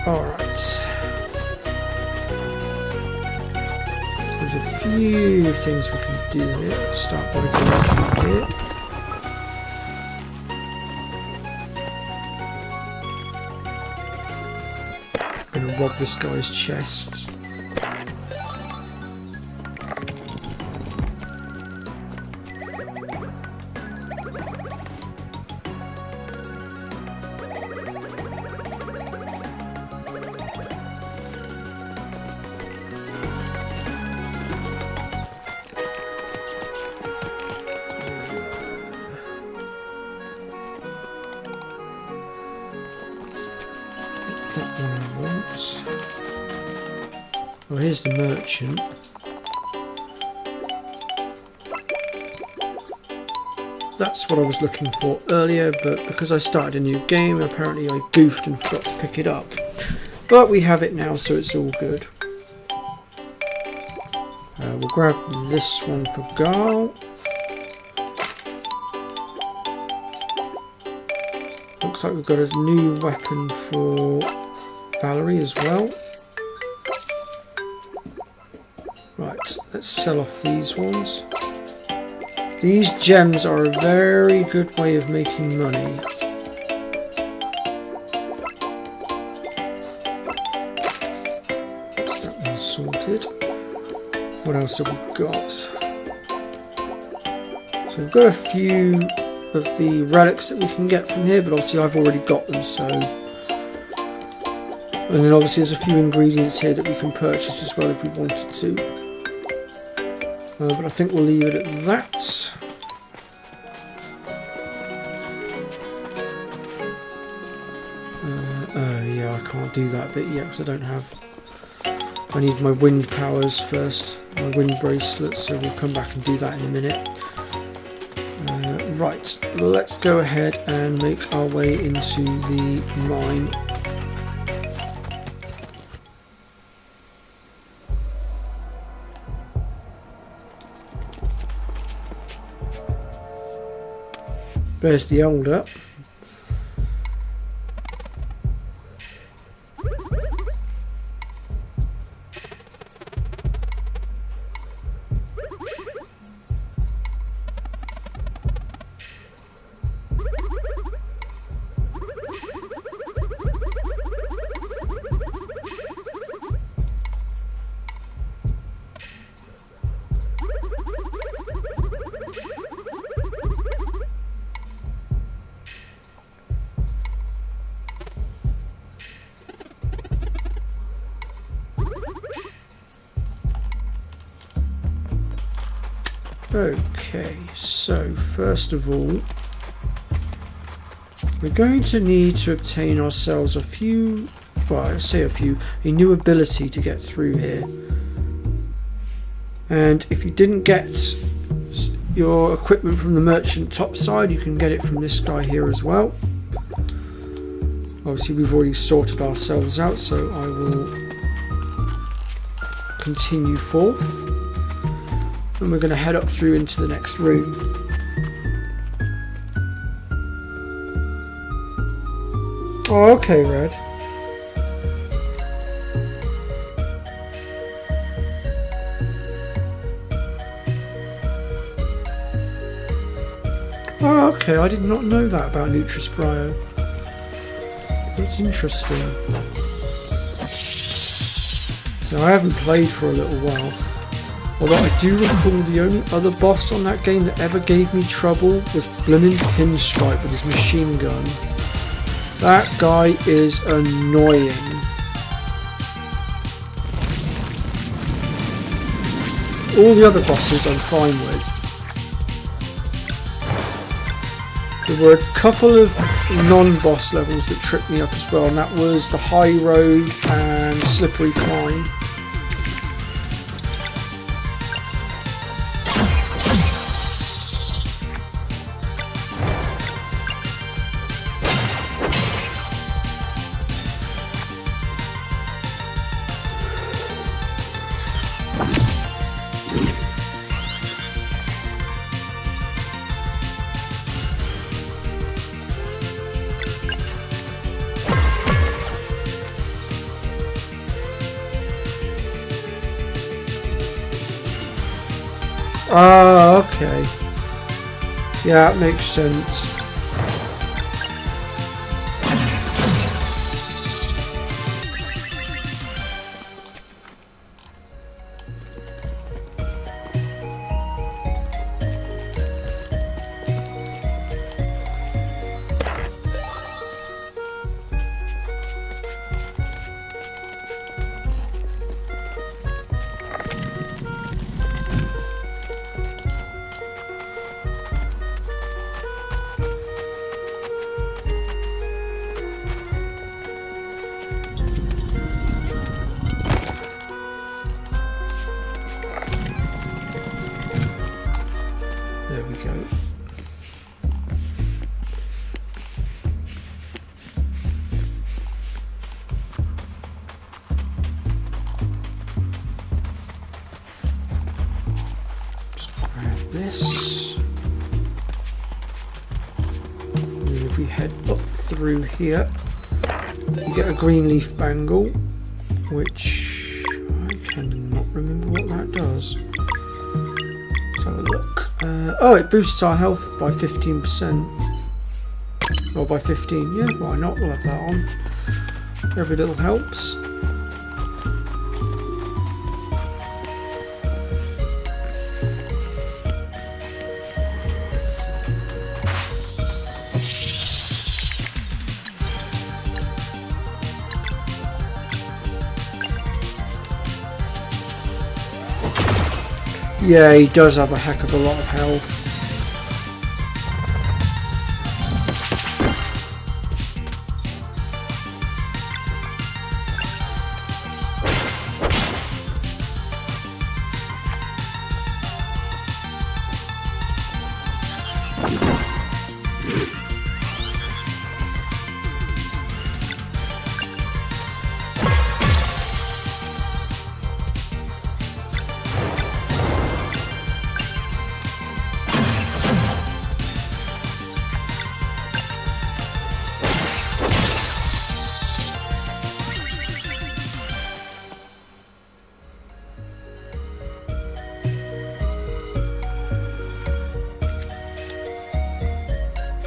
Alright. So there's a few things we can do here. Let's start by going through here. I'm gonna rob this guy's chest. that one I want. Oh, here's the merchant. That's what I was looking for earlier, but because I started a new game, apparently I goofed and forgot to pick it up. But we have it now, so it's all good. We'll grab this one for Garl. Looks like we've got a new weapon for Valerie as well. Right, let's sell off these ones. These gems are a very good way of making money. That's that one sorted. What else have we got? So we've got a few of the relics that we can get from here, but obviously I've already got them, so... And then obviously there's a few ingredients here that we can purchase as well if we wanted to. But I think we'll leave it at that. Oh yeah, I can't do that bit yet because I don't have... I need my wind powers first, my wind bracelets, so we'll come back and do that in a minute. Right, let's go ahead and make our way into the mine. There's the elder. Okay, so first of all, we're going to need to obtain ourselves a few, well, I say a new ability to get through here. And if you didn't get your equipment from the merchant topside, you can get it from this guy here as well. Obviously we've already sorted ourselves out, so I will continue forth. And we're going to head up through into the next room. Oh, okay, Red. Oh, okay, I did not know that about Nutris Brio. That's interesting. So I haven't played for a little while. Although I do recall the only other boss on that game that ever gave me trouble was Blimmin' Pinstripe with his machine gun. That guy is annoying. All the other bosses I'm fine with. There were a couple of non-boss levels that tripped me up as well, and that was the High Road and Slippery Climb. Ah, okay. Yeah, that makes sense. go. Just grab this. And then if we head up through here, we get a green leaf bangle, which I cannot remember what that does. Let's have a look. Oh, it boosts our health by 15%. Or by 15, yeah, why not? We'll have that on. Every little helps. Yeah, he does have a heck of a lot of health.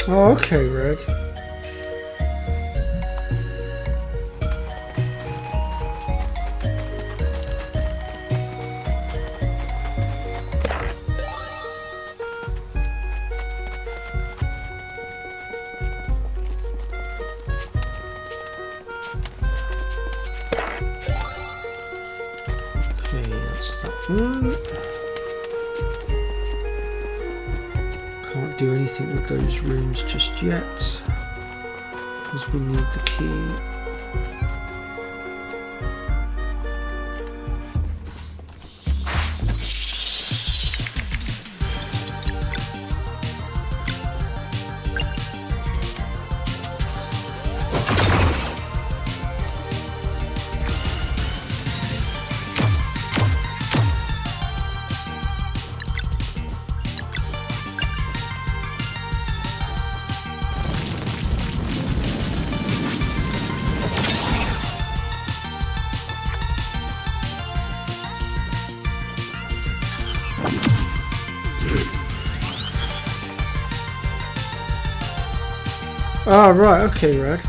Oh, okay, Red. Okay, that's that one. Can't do anything with those rooms just yet, because we need the key. Ah, right, okay, Red.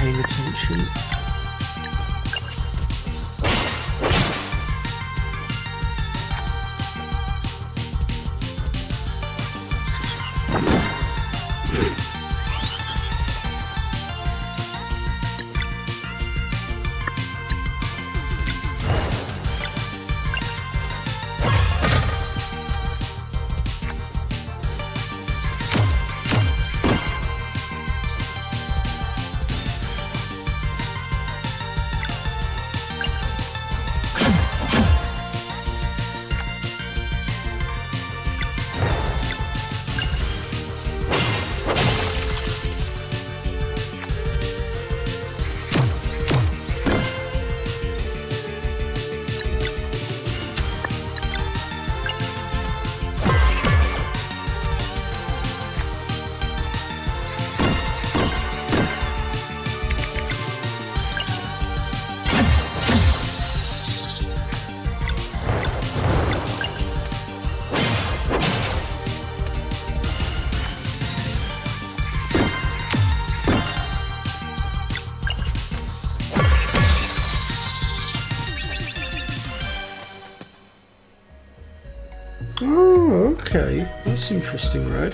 paying attention. Oh, okay. That's interesting, Red.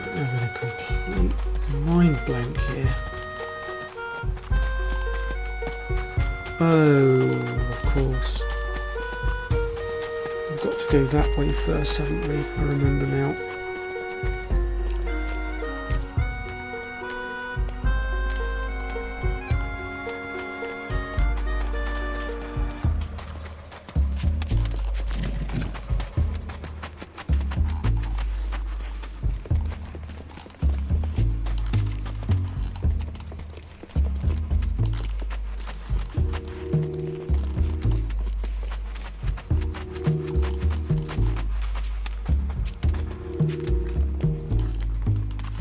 I'm having a complete mind blank here. Oh, of course. We've got to go that way first, haven't we? I remember now.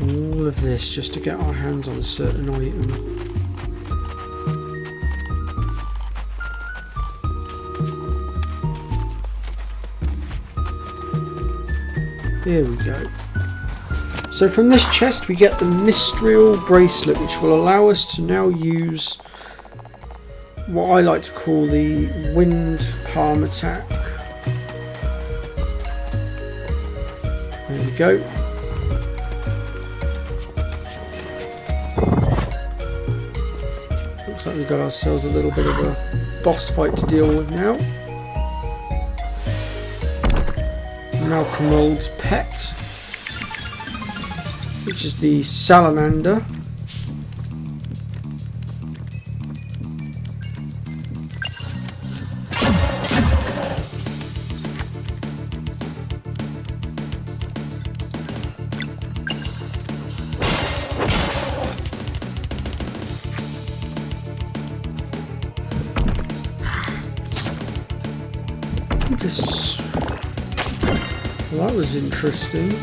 All of this just to get our hands on a certain item. Here we go. So from this chest we get the Mistral bracelet, which will allow us to now use what I like to call the wind palm attack. There we go. Looks like we've got ourselves a little bit of a boss fight to deal with now. Malcolm Old's pet, which is the salamander. Well, that was interesting.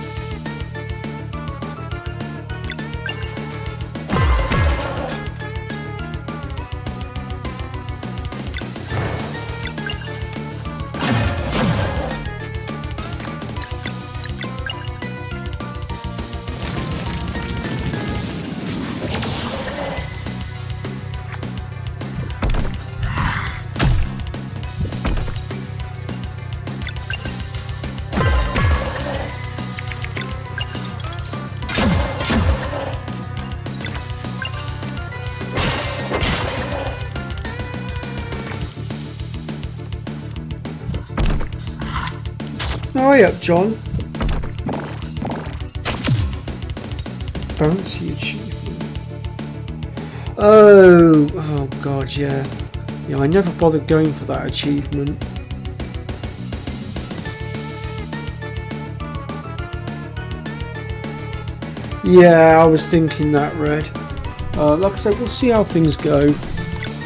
Hurry up, John. Bouncy achievement. Oh god, yeah. Yeah, I never bothered going for that achievement. Yeah, I was thinking that, Red. Like I said, we'll see how things go.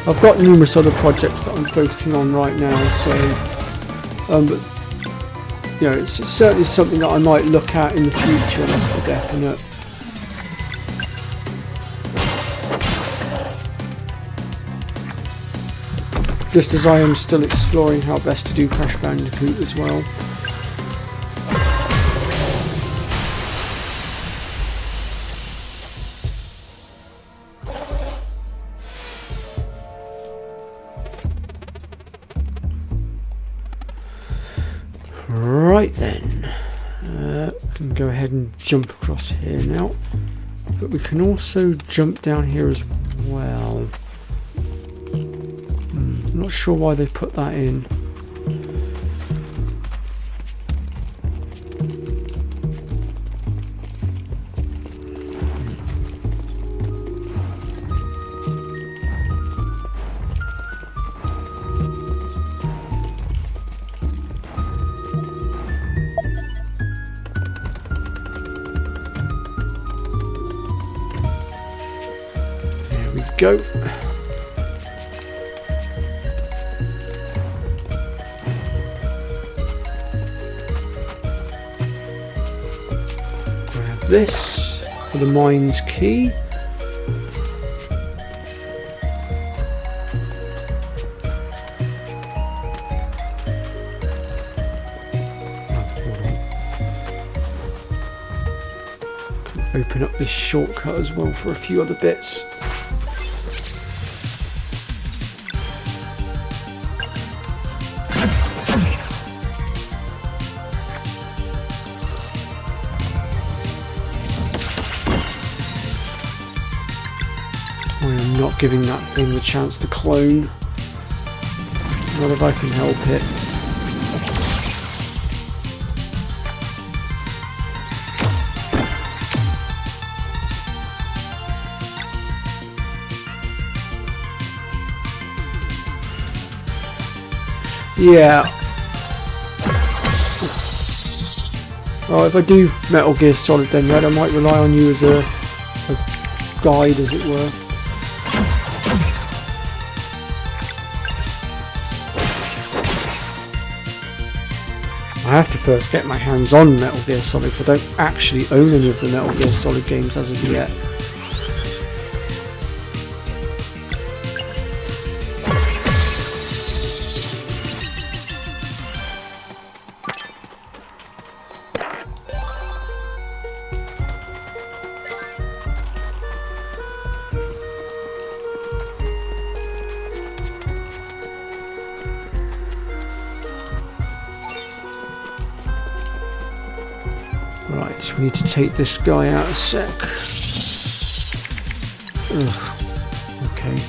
I've got numerous other projects that I'm focusing on right now, so but you know, it's certainly something that I might look at in the future, that's for definite. Just as I am still exploring how best to do Crash Bandicoot as well. Right then, we can go ahead and jump across here now, but we can also jump down here as well. I'm not sure why they put that in. There we go. This for the mine's key. Can open up this shortcut as well for a few other bits. I am not giving that thing the chance to clone. Not if I can help it. Yeah. Well, if I do Metal Gear Solid then, Red, I might rely on you as a guide, as it were. I have to first get my hands on Metal Gear Solid because I don't actually own any of the Metal Gear Solid games as of yet. Right, so we need to take this guy out a sec. Ugh. Okay.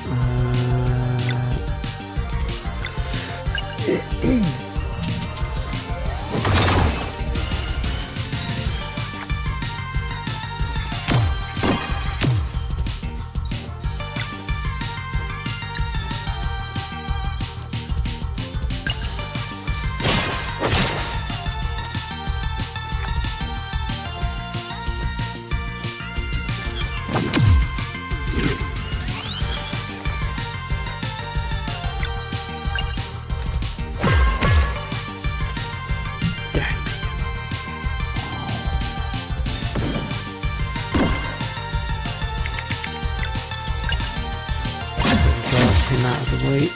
Him out of the way.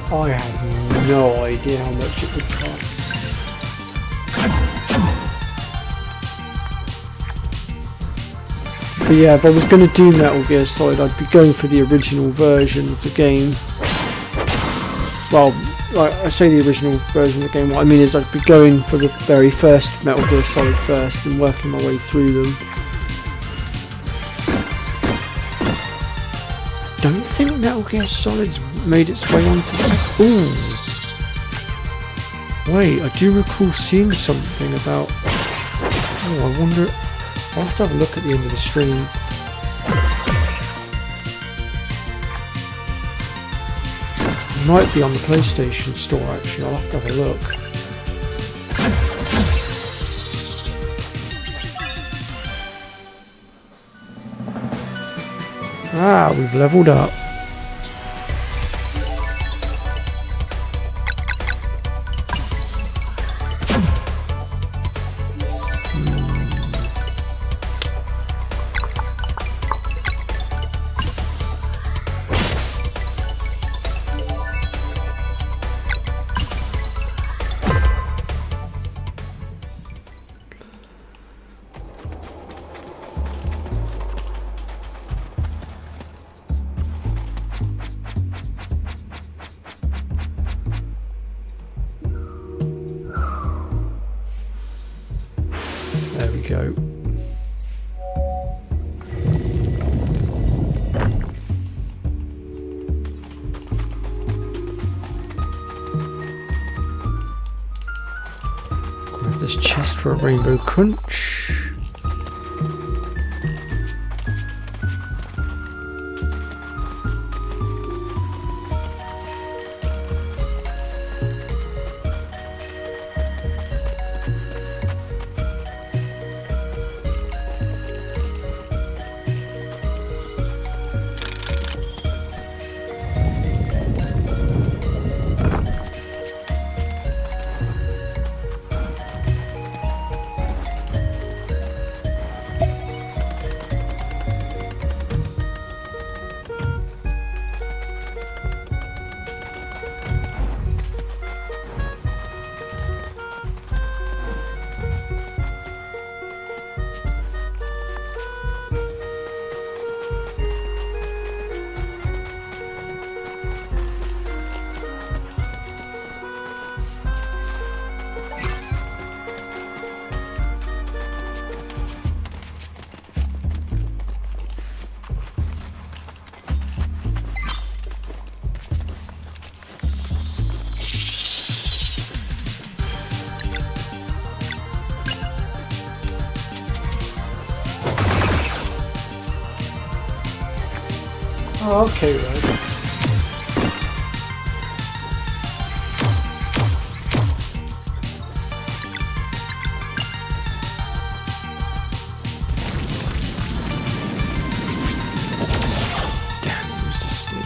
I have no idea how much it would cost. But yeah, if I was going to do Metal Gear Solid, I'd be going for the original version of the game. Well, I say the original version of the game, what I mean is I'd be going for the very first Metal Gear Solid first and working my way through them. Don't think Metal Gear Solid's made its way onto that. Ooh. Wait, I do recall seeing something about... Oh, I wonder... I'll have to have a look at the end of the stream. It might be on the PlayStation Store actually, I'll have to have a look. Ah, we've leveled up. There we go. Grab this chest for a rainbow crunch. Oh, okay, right. Damn, he resisted.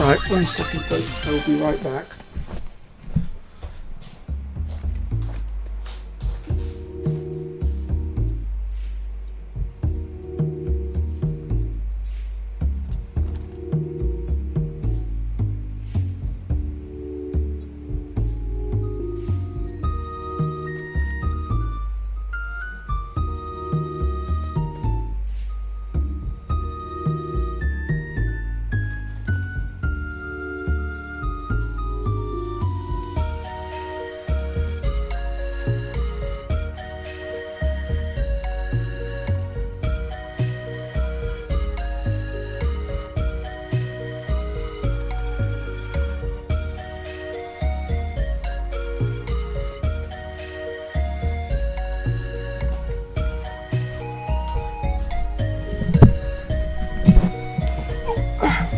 Right, 1 second folks, I'll be right back.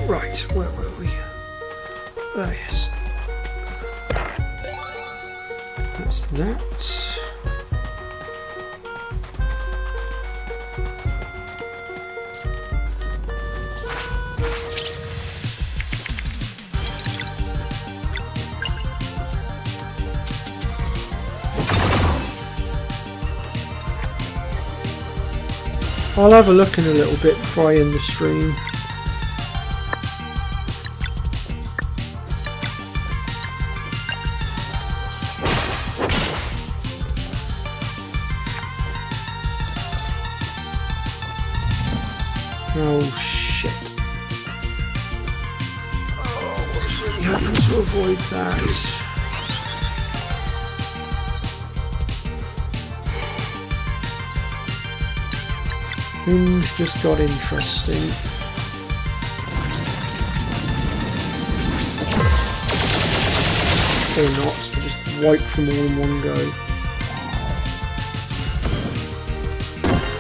Right, where were we? Oh, yes. That's that. I'll have a look in a little bit before I end the stream. Oh shit. Oh, I was really hoping to avoid that. Things just got interesting. Or not, just wipe them all in one go.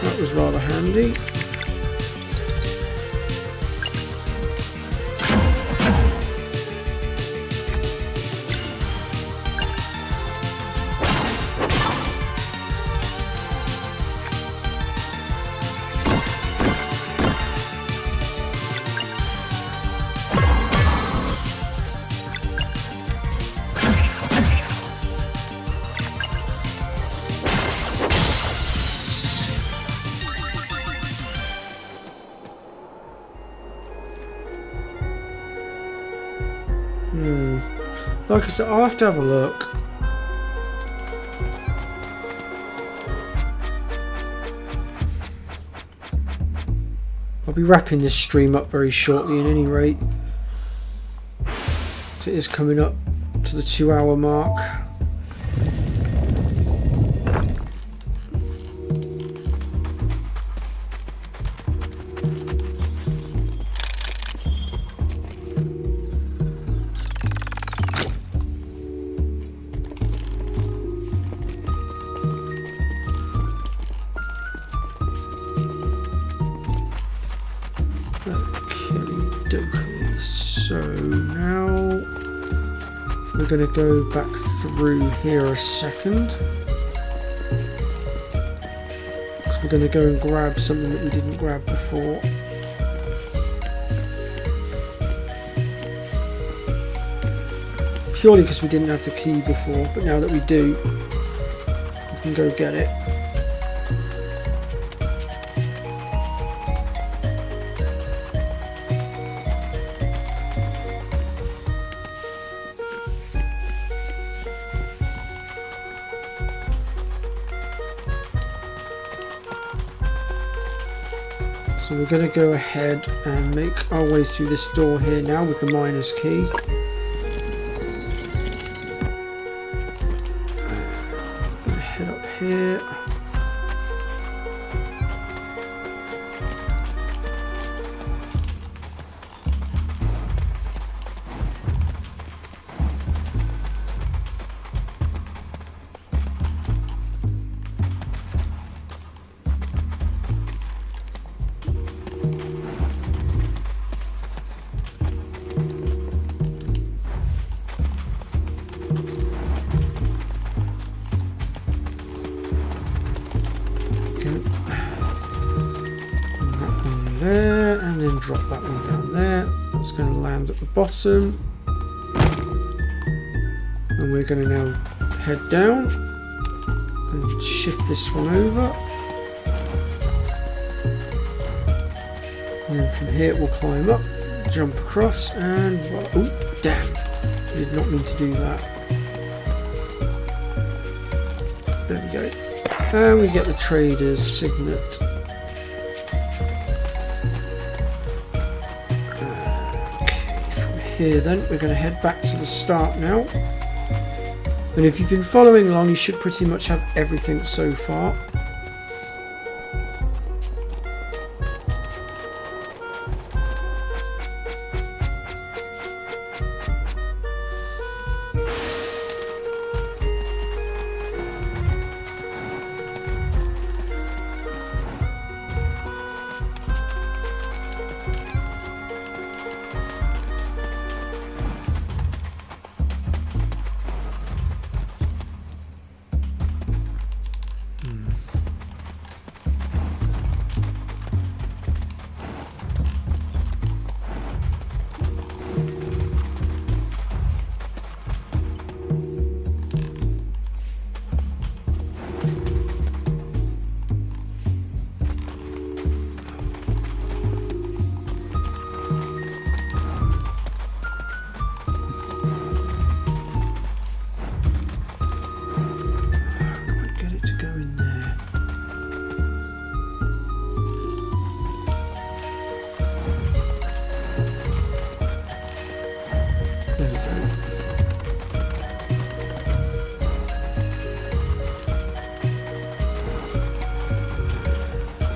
That was rather handy. Like I said, I'll have to have a look. I'll be wrapping this stream up very shortly at any rate. It is coming up to the 2-hour mark. Going to go back through here a second, because we're going to go and grab something that we didn't grab before. Purely because we didn't have the key before, but now that we do, we can go get it. So we're going to go ahead and make our way through this door here now with the miner's key. Head up here. There, and then drop that one down there. That's going to land at the bottom, and we're going to now head down and shift this one over, and then from here we'll climb up, jump across, and oh damn, I did not mean to do that. There we go, and we get the trader's signet. Here then, we're going to head back to the start now, and if you've been following along, you should pretty much have everything so far.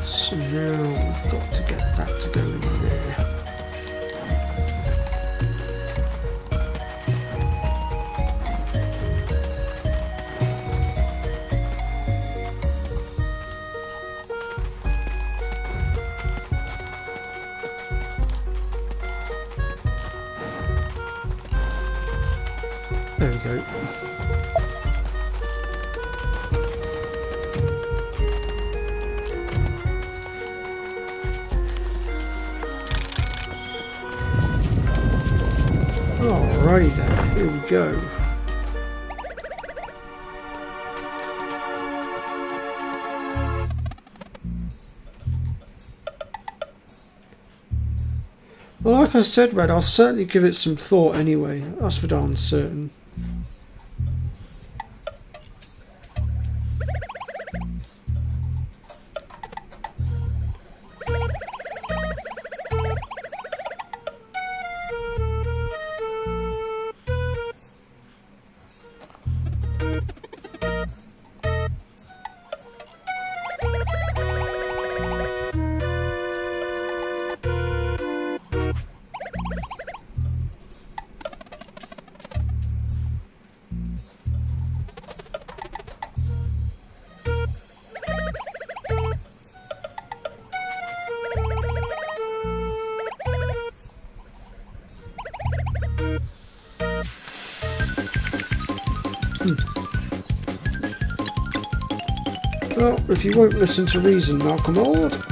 So now There we go. Alrighty then, here we go. Well, like I said, Red, I'll certainly give it some thought anyway. That's for darn certain. Well, if you won't listen to reason, Malcolm Old.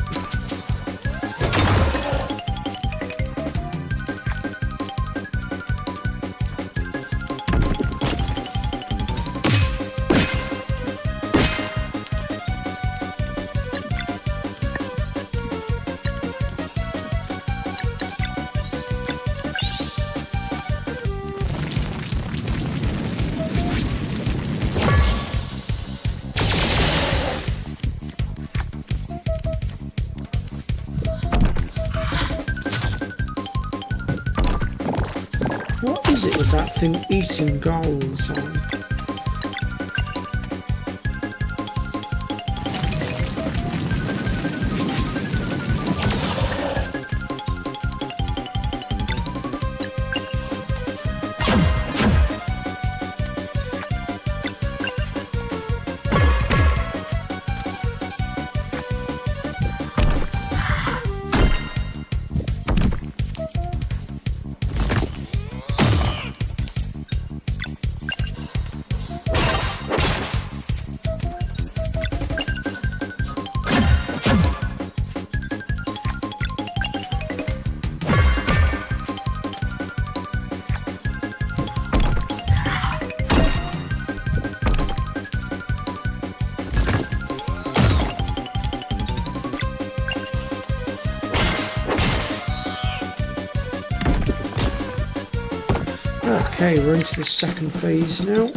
What is it with that thing eating gold all the time? Okay, we're into the second phase now.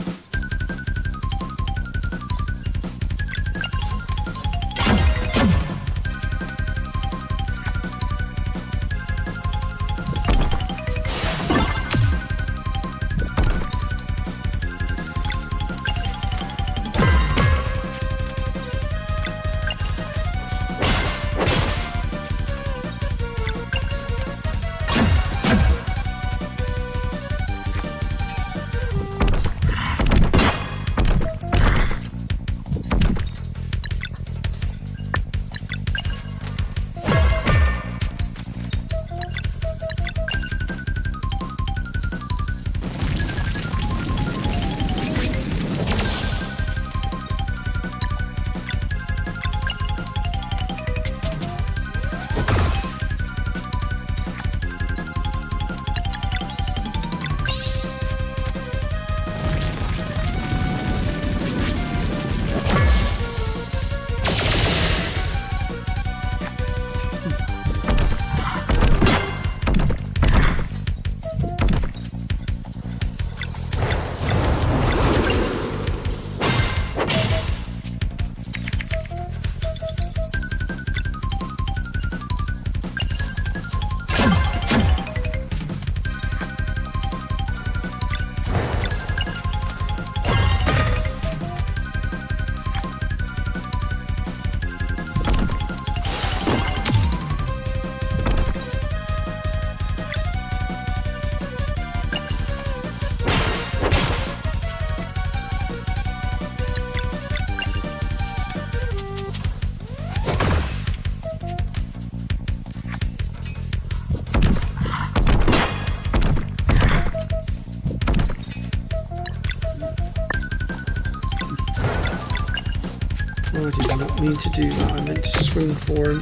I did not mean to do that. I meant to swing for him.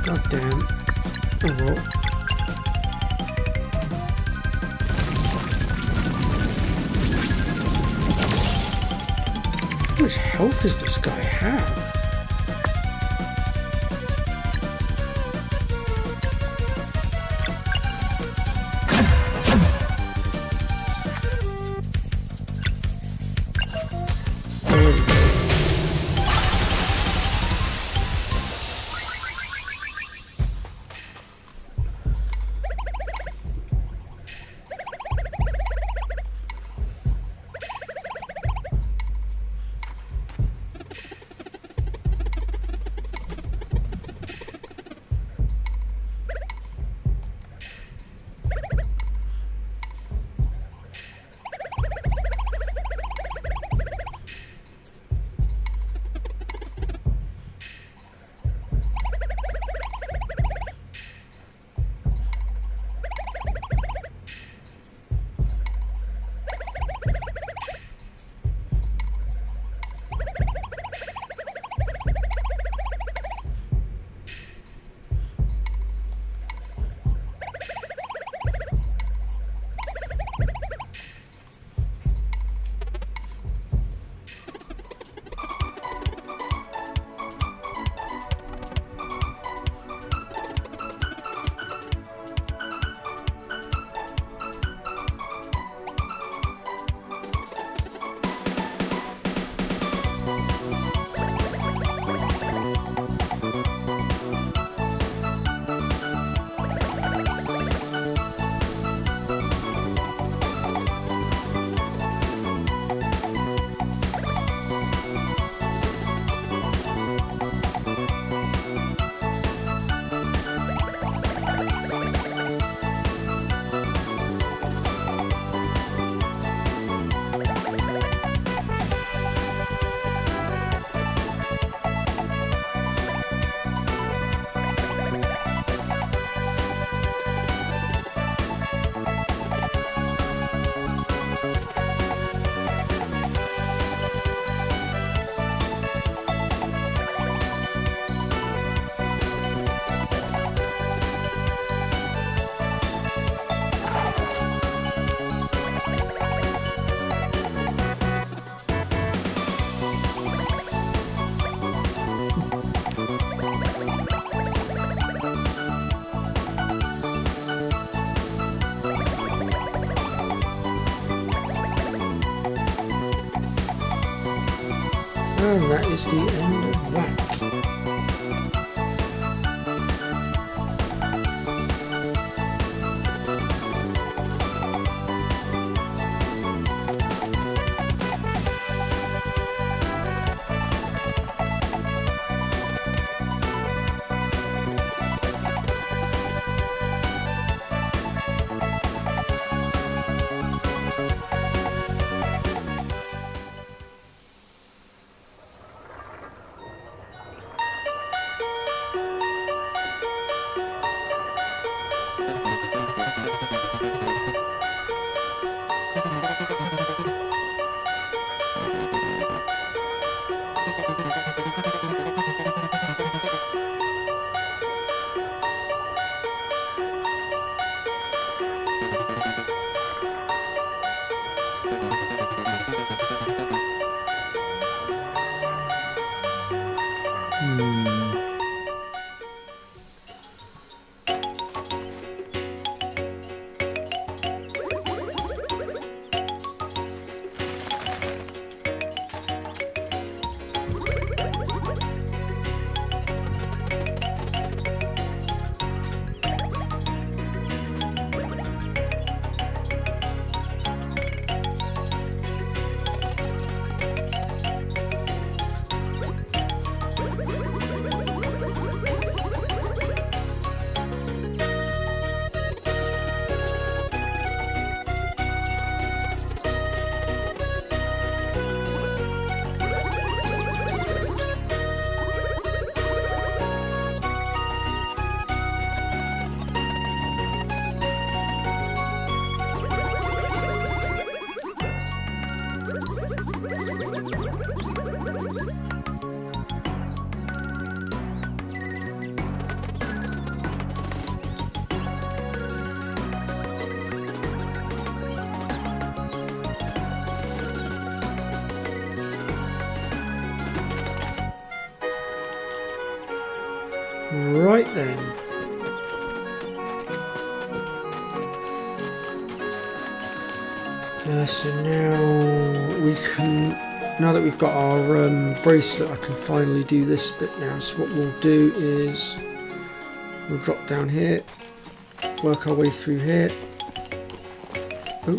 God damn. Oh well. How much health does this guy have? And that is the end of that. Right then. So now we can, now that we've got our bracelet, I can finally do this bit now. So what we'll do is we'll drop down here, work our way through here. Oh,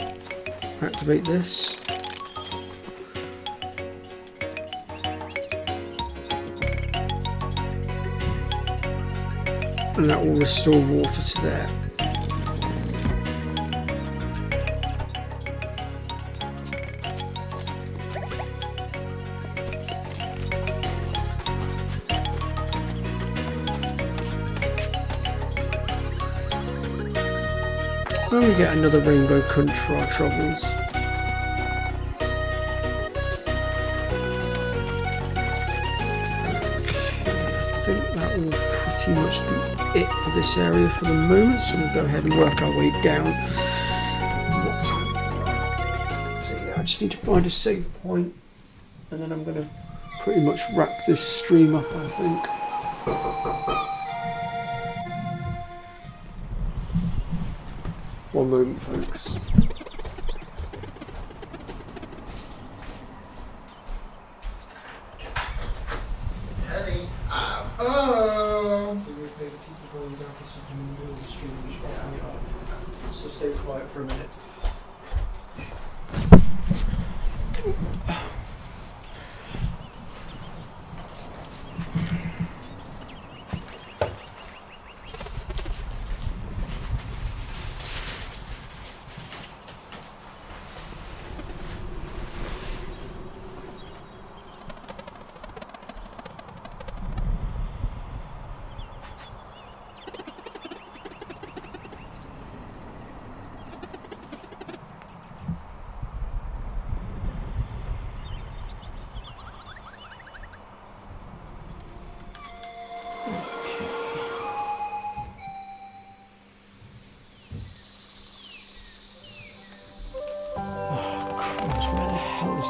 activate this. And that will restore water to there. And we get another rainbow crunch for our troubles. I think that will pretty much be it for this area for the moment, so we'll go ahead and work our way down. So yeah, I just need to find a save point, and then I'm going to pretty much wrap this stream up, I think. One moment, folks. Honey, I'm home. Do me a favour, keep the volume down for a second in the middle of the stream and just wrapping it up. So stay quiet for a minute.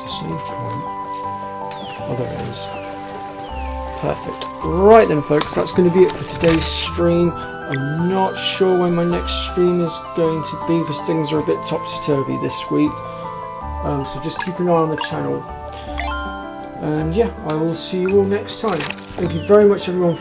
Save point. Oh, there it is. Perfect. Right then, folks, that's going to be it for today's stream. I'm not sure when my next stream is going to be because things are a bit topsy-turvy this week. So just keep an eye on the channel. And yeah, I will see you all next time. Thank you very much, everyone, for